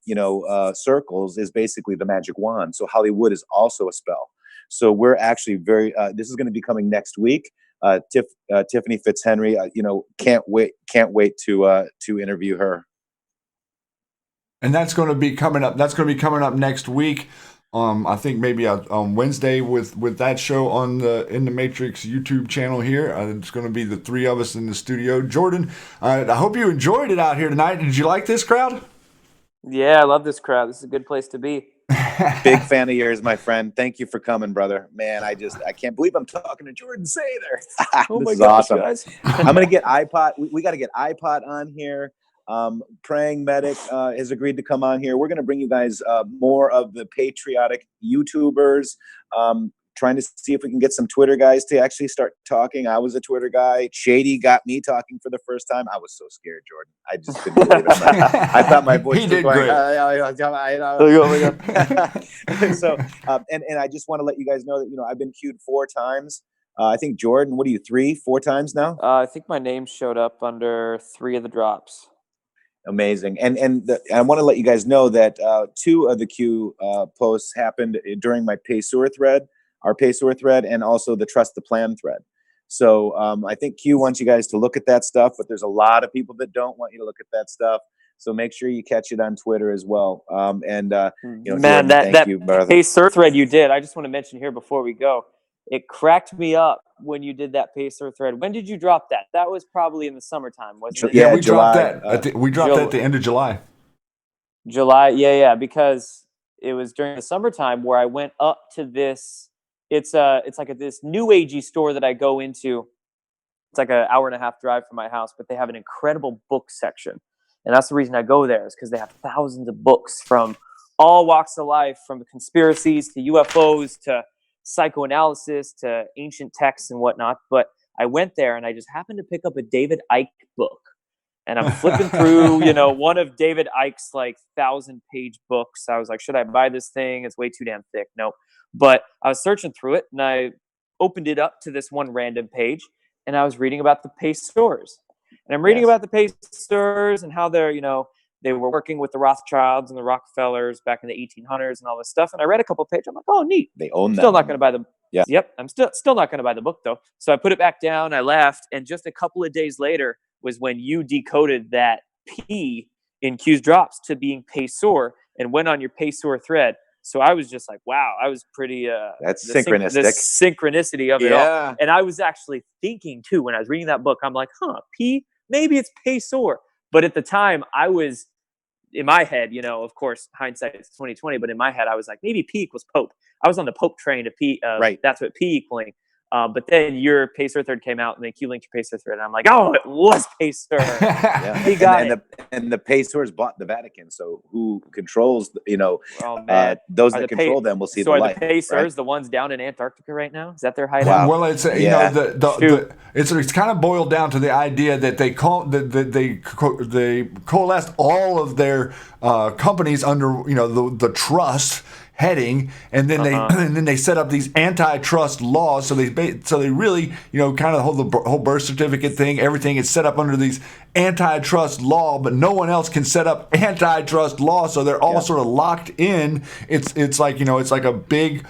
circles is basically the magic wand. So Hollywood is also a spell. So we're actually this is going to be coming next week. Tiffany Fitzhenry, can't wait to interview her. And that's going to be coming up. That's going to be coming up next week. I think maybe on Wednesday with that show on the In the Matrix YouTube channel here. It's going to be the three of us in the studio. Jordan, I hope you enjoyed it out here tonight. Did you like this crowd? Yeah, I love this crowd. This is a good place to be. Big fan of yours, my friend. Thank you for coming, brother. Man, I can't believe I'm talking to Jordan Sather. Oh my gosh, awesome. Guys. I'm going to get iPod. We got to get iPod on here. Praying Medic has agreed to come on here. We're going to bring you guys more of the patriotic YouTubers. Trying to see if we can get some Twitter guys to actually start talking. I was a Twitter guy. Shady got me talking for the first time. I was so scared, Jordan. I just couldn't believe it. I thought my voice was going. So, and I just want to let you guys know that I've been queued 4 times. I think Jordan, what are you, 3, 4 times now? I think my name showed up under 3 of the drops. Amazing. And I want to let you guys know that 2 of the Q posts happened during my Payseur thread, our Payseur thread, and also the Trust the Plan thread. So I think Q wants you guys to look at that stuff, but there's a lot of people that don't want you to look at that stuff. So make sure you catch it on Twitter as well. Man, Jordan, thank you, brother. Payseur thread you did, I just want to mention here before we go, it cracked me up when you did that Payseur thread. When did you drop that? That was probably in the summertime, wasn't it? Yeah, we dropped that. We dropped that at the end of July. July, yeah, because it was during the summertime where I went up to this. It's like this new agey store that I go into. It's like an hour and a half drive from my house, but they have an incredible book section, and that's the reason I go there, is because they have thousands of books from all walks of life, from conspiracies to UFOs to psychoanalysis to ancient texts and whatnot. But I went there and I just happened to pick up a David Icke book, and I'm flipping through, one of David Icke's 1,000-page books. I was like, should I buy this thing? It's way too damn thick. No. But I was searching through it, and I opened it up to this one random page, and I was reading about the Payseurs. And I'm reading about the Payseurs and how they're, they were working with the Rothschilds and the Rockefellers back in the 1800s and all this stuff. And I read a couple of pages. I'm like, oh, neat. They own that. Still not going to buy the. Yeah. Yep. I'm still not going to buy the book, though. So I put it back down. I left. And just a couple of days later was when you decoded that P in Q's drops to being Payseur and went on your Payseur thread. So I was just like, wow, I was pretty. That's synchronistic. The synchronicity of it all. And I was actually thinking, too, when I was reading that book, I'm like, P, maybe it's Payseur. But at the time, I was, in my head, of course, hindsight is 2020, but in my head, I was like, maybe P equals Pope. I was on the Pope train to P. Right. That's what P equaling. But then your Payseur thread came out, and then Q linked your Payseur thread, and I'm like, oh, it was Payseur. He got it. And the Payseurs bought the Vatican, so who controls, those that control them will see the light. So are the Payseurs the ones down in Antarctica right now? Is that their hideout? Wow. Well, it's it's kind of boiled down to the idea that they coalesced all of their companies under the trust. heading, and then they set up these antitrust laws. So they really, kind of hold the whole birth certificate thing. Everything is set up under these antitrust law, but no one else can set up antitrust law. So they're all sort of locked in. It's like it's like a big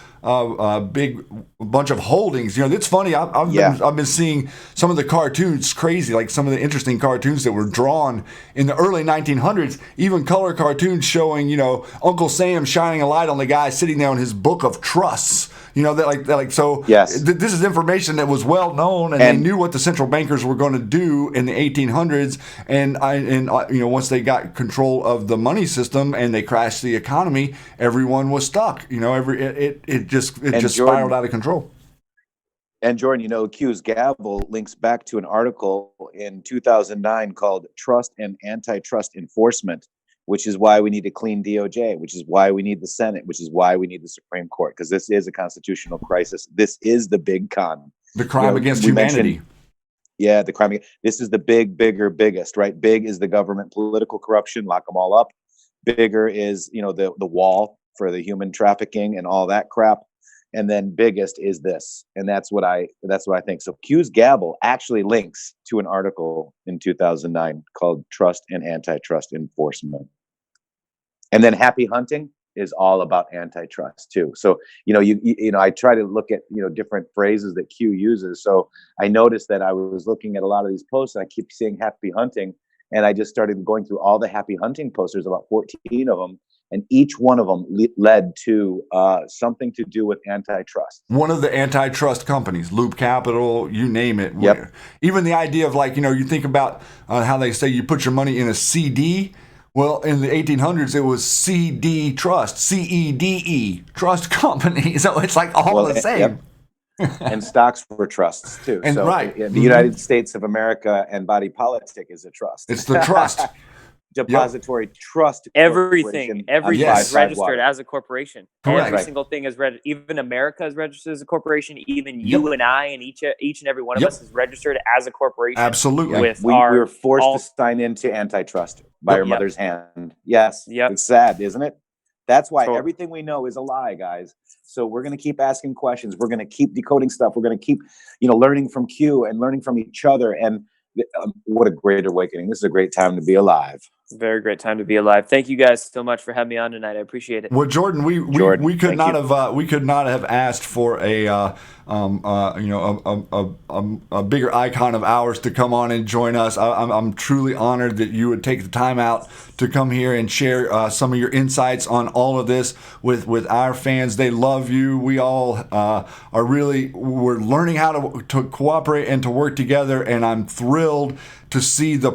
bunch of holdings. It's funny. I've been seeing some of the cartoons, crazy, like some of the interesting cartoons that were drawn in the early 1900s. Even color cartoons showing Uncle Sam shining a light on the guy sitting there on his book of trusts. So. Yes. This is information that was well known, and they knew what the central bankers were going to do in the 1800s. And once they got control of the money system and they crashed the economy, everyone was stuck. It just spiraled out of control. And Jordan, Q's gavel links back to an article in 2009 called "Trust and Antitrust Enforcement," which is why we need a clean DOJ, which is why we need the Senate, which is why we need the Supreme Court, because this is a constitutional crisis. This is the big con. The crime against humanity. The crime. This is the bigger, biggest, right? Big is the government political corruption, lock them all up. Bigger is, the wall for the human trafficking and all that crap. And then biggest is this. And that's what I think. So Q's gavel actually links to an article in 2009 called "Trust and Antitrust Enforcement." And then happy hunting is all about antitrust too. So, I try to look at, different phrases that Q uses. So I noticed that I was looking at a lot of these posts and I keep seeing happy hunting. And I just started going through all the happy hunting posters, about 14 of them. And each one of them led to something to do with antitrust. One of the antitrust companies, Loop Capital, you name it. Yep. Even the idea of you think about how they say you put your money in a CD. Well, in the 1800s, it was CD Trust, CEDE, Trust Company. So it's like all the same. And stocks were trusts too. And so right. The United States of America and body politic is a trust. It's the trust. Depository trust. Everything is registered as a corporation. Correct. Every single thing is registered. Even America is registered as a corporation. Even you and I and each and every one of us is registered as a corporation. Absolutely. We were forced to sign into antitrust by our mother's hand. Yes. Yep. It's sad, isn't it? That's why everything we know is a lie, guys. So we're going to keep asking questions. We're going to keep decoding stuff. We're going to keep, learning from Q and learning from each other. And what a great awakening. This is a great time to be alive. Very great time to be alive. Thank you guys so much for having me on tonight. I appreciate it. Well, Jordan, we could not have asked for a bigger icon of ours to come on and join us. I'm truly honored that you would take the time out to come here and share some of your insights on all of this with our fans. They love you. We all we're learning how to cooperate and to work together, and I'm thrilled to see the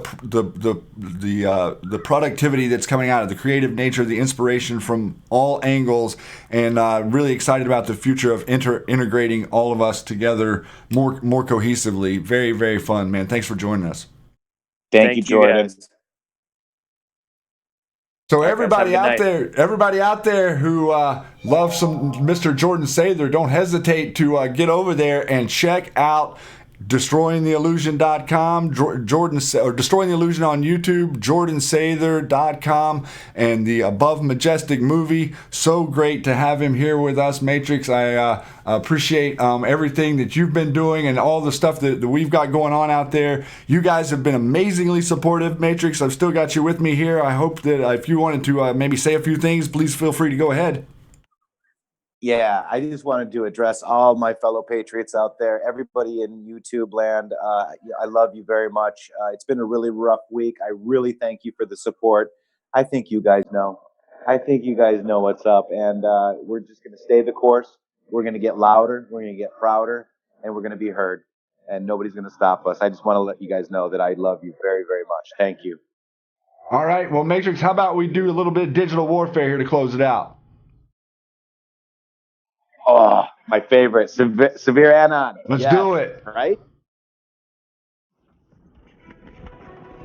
productivity that's coming out of the creative nature, the inspiration from all angles, and really excited about the future of integrating all of us together more cohesively. Very, very fun, man. Thanks for joining us. Thank you, Jordan. So everybody out there who loves some Mr. Jordan Sather, don't hesitate to get over there and check out DestroyingTheIllusion.com, Jordan, or Destroying the Illusion on YouTube, JordanSather.com, and the Above Majestic movie. So great to have him here with us, Matrix. I appreciate everything that you've been doing and all the stuff that we've got going on out there. You guys have been amazingly supportive, Matrix. I've still got you with me here. I hope that if you wanted to maybe say a few things, please feel free to go ahead. Yeah, I just wanted to address all my fellow Patriots out there, everybody in YouTube land. I love you very much. It's been a really rough week. I really thank you for the support. I think you guys know. What's up. And we're just going to stay the course. We're going to get louder. We're going to get prouder. And we're going to be heard. And nobody's going to stop us. I just want to let you guys know that I love you very, very much. Thank you. All right. Well, Matrix, how about we do a little bit of digital warfare here to close it out? Oh, my favorite, Severe Anon. Let's do it. Right?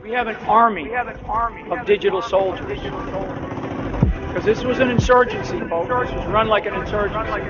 We have an army of digital soldiers. Because this was an insurgency, folks. This was run like an insurgency.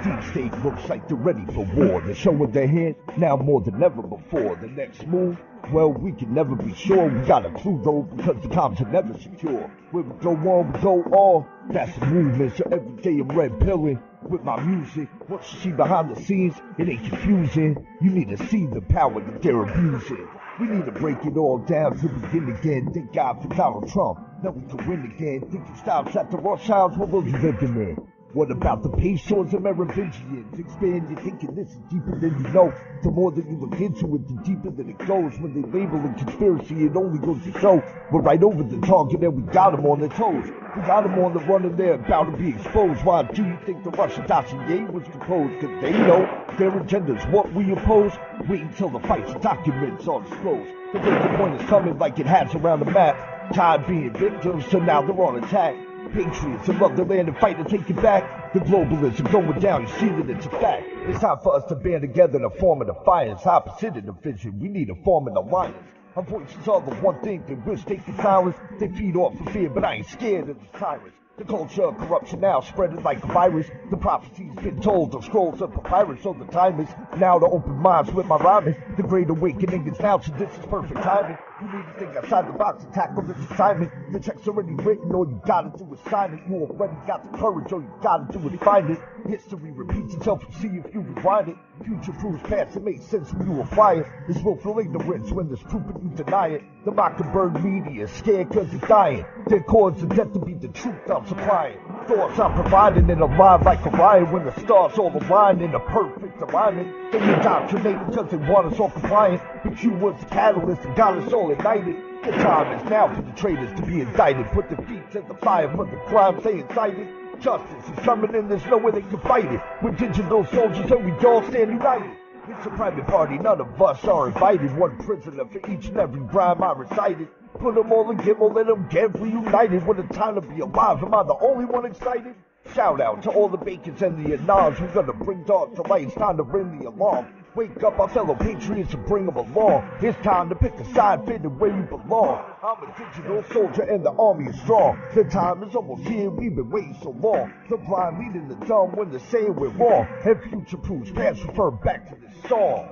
Deep state looks like they're ready for war. They're showing their hand now more than ever before. The next move, well, we can never be sure. We got a clue though, because the comms are never secure. Where we go on, we go all. That's the movement, so every day I'm red pilling with my music. What you see behind the scenes, it ain't confusing. You need to see the power that they're abusing. We need to break it all down to begin again. Thank God for Donald Trump, now we can win again. Thinking styles at the Rothschilds, what world you living in? What about the Payseurs and Merovingians? Expand your thinking, this is deeper than you know. The more that you look into it, the deeper that it goes. When they label it conspiracy, it only goes to show we're right over the target and we got them on their toes. We got them on the run and they're about to be exposed. Why do you think the Russian dossier was composed? Cause they know their agenda's what we oppose. Wait until the fights and documents are disclosed. The breaking point is coming like it has around the map. Tired being victims, so now they're on attack. Patriots who love their land and fight to take it back. The globalists are going down, you see that it's a fact. It's time for us to band together to form an alliance. Opposite of division, we need to form an alliance. Our voices are the one thing they wish they could silence. They feed off of fear, but I ain't scared of the tyrants. The culture of corruption now spreading like a virus. The prophecy's been told on scrolls of papyrus. So the time is now to open minds with my rhyming. The great awakening is now, so this is perfect timing. You need to think outside the box and tackle this assignment. The check's already written, all you gotta do is sign it. You already got the courage, all you gotta do is find it. History repeats itself, see if you rewind it. Future proves past, it makes sense when you apply it. It's willful ignorance when there's proof and you deny it. The mockingbird media is scared cause it's dying. Their cause of death to be the truth I'm supplying. Thoughts I'm providing and alive like Orion. When the stars all align in a perfect alignment. They indoctrinate because they want us all compliant. The Q was the catalyst and got us all ignited. The time is now for the traitors to be indicted. Put their feet to the fire for the crimes they incited. Justice is summoning, there's no way they can fight it. We're digital soldiers and we all stand united. It's a private party, none of us are invited. One prisoner for each and every rhyme I recited. Put them all in Gimel, let them get reunited. What a time to be alive, am I the only one excited? Shout out to all the Bacons and the Anons. We're gonna bring dogs to light, it's time to ring the alarm. Wake up our fellow patriots and bring them along. It's time to pick a side, fit where you belong. I'm a digital soldier and the army is strong. The time is almost here, we've been waiting so long. The blind leading the dumb when they're saying we're wrong. And future proofs past refer back to this song.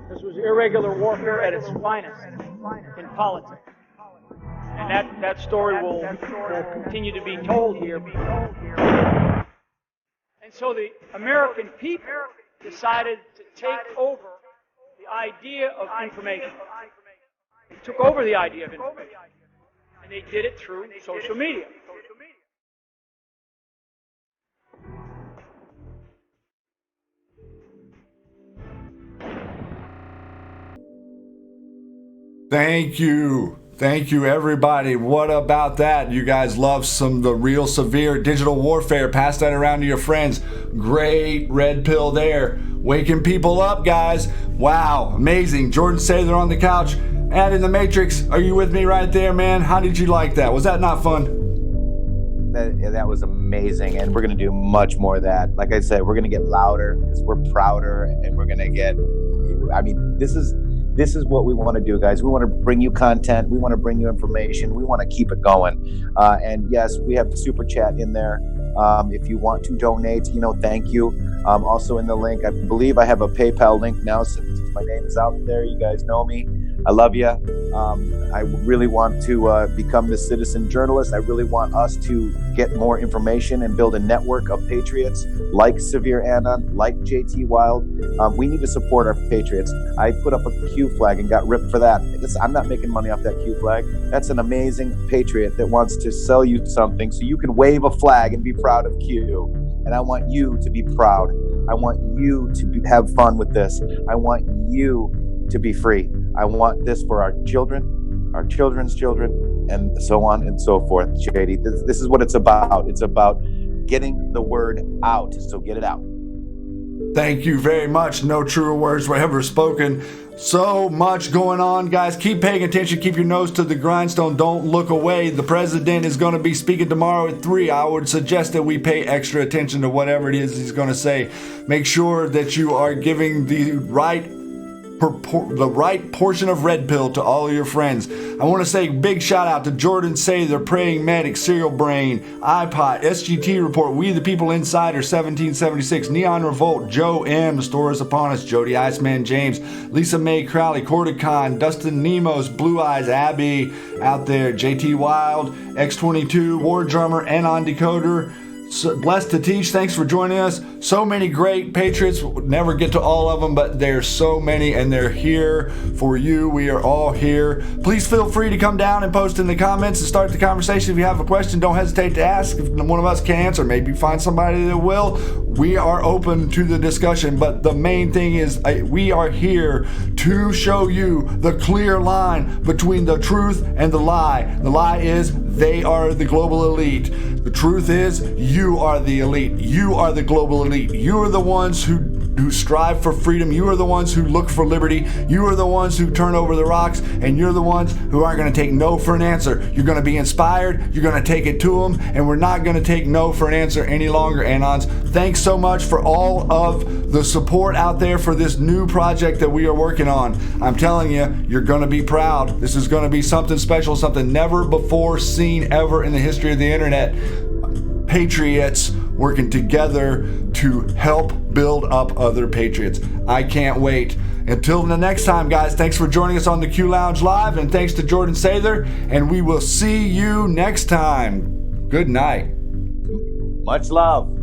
This was irregular warfare at its finest in politics. And that story will continue to be told here. And so the American people decided to take over the idea of information. They took over the idea of information. And they did it through social media. Thank you. Thank you, everybody. What about that? You guys love the real severe digital warfare. Pass that around to your friends. Great red pill there. Waking people up, guys. Wow, amazing. Jordan Sather on the couch. And in the Matrix, are you with me right there, man? How did you like that? Was that not fun? That was amazing, and we're going to do much more of that. Like I said, we're going to get louder because we're prouder, and we're going to get, I mean, this is what we want to do, guys. We want to bring you content. We want to bring you information. We want to keep it going. And yes, we have the super chat in there. If you want to donate, thank you. Also in the link, I believe I have a PayPal link now since my name is out there. You guys know me. I love you. I really want to become this citizen journalist. I really want us to get more information and build a network of patriots like Severe Anon, like JT Wild. We need to support our patriots. I put up a Q flag and got ripped for that. I'm not making money off that Q flag. That's an amazing patriot that wants to sell you something so you can wave a flag and be proud of Q. And I want you to be proud. I want you to have fun with this. I want you to be free. I want this for our children, our children's children, and so on and so forth. JD, this is what it's about. It's about getting the word out. So get it out. Thank you very much. No truer words were ever spoken. So much going on, guys. Keep paying attention. Keep your nose to the grindstone. Don't look away. The president is going to be speaking tomorrow at 3. I would suggest that we pay extra attention to whatever it is he's going to say. Make sure that you are giving the right the right portion of red pill to all of your friends. I want to say big shout out to Jordan Sather, Praying Medic, Serial Brain, iPod, SGT Report, We the People Insider, 1776, Neon Revolt, Joe M, The Store is Upon Us, Jody Iceman James, Lisa Mae Crowley, Corticon, Dustin Nemos, Blue Eyes, Abby out there, JT Wild, X22, War Drummer, and on Decoder. So, blessed to teach. Thanks for joining us. So many great Patriots. We'll never get to all of them, but there's so many, and they're here for you. We are all here. Please feel free to come down and post in the comments and start the conversation. If you have a question, don't hesitate to ask. If one of us can answer, maybe find somebody that will. We are open to the discussion, but the main thing is we are here to show you the clear line between the truth and the lie. The lie is they are the global elite. The truth is you are the elite. You are the global elite. You are the ones who strive for freedom. You are the ones who look for liberty. You are the ones who turn over the rocks, and you're the ones who aren't going to take no for an answer. You're going to be inspired. You're going to take it to them, and we're not going to take no for an answer any longer, Anons. Thanks so much for all of the support out there for this new project that we are working on. I'm telling you, you're going to be proud. This is going to be something special, something never before seen ever in the history of the internet. Patriots working together to help build up other Patriots. I can't wait. Until the next time, guys, thanks for joining us on the Q Lounge Live, and thanks to Jordan Sather, and we will see you next time. Good night. Much love.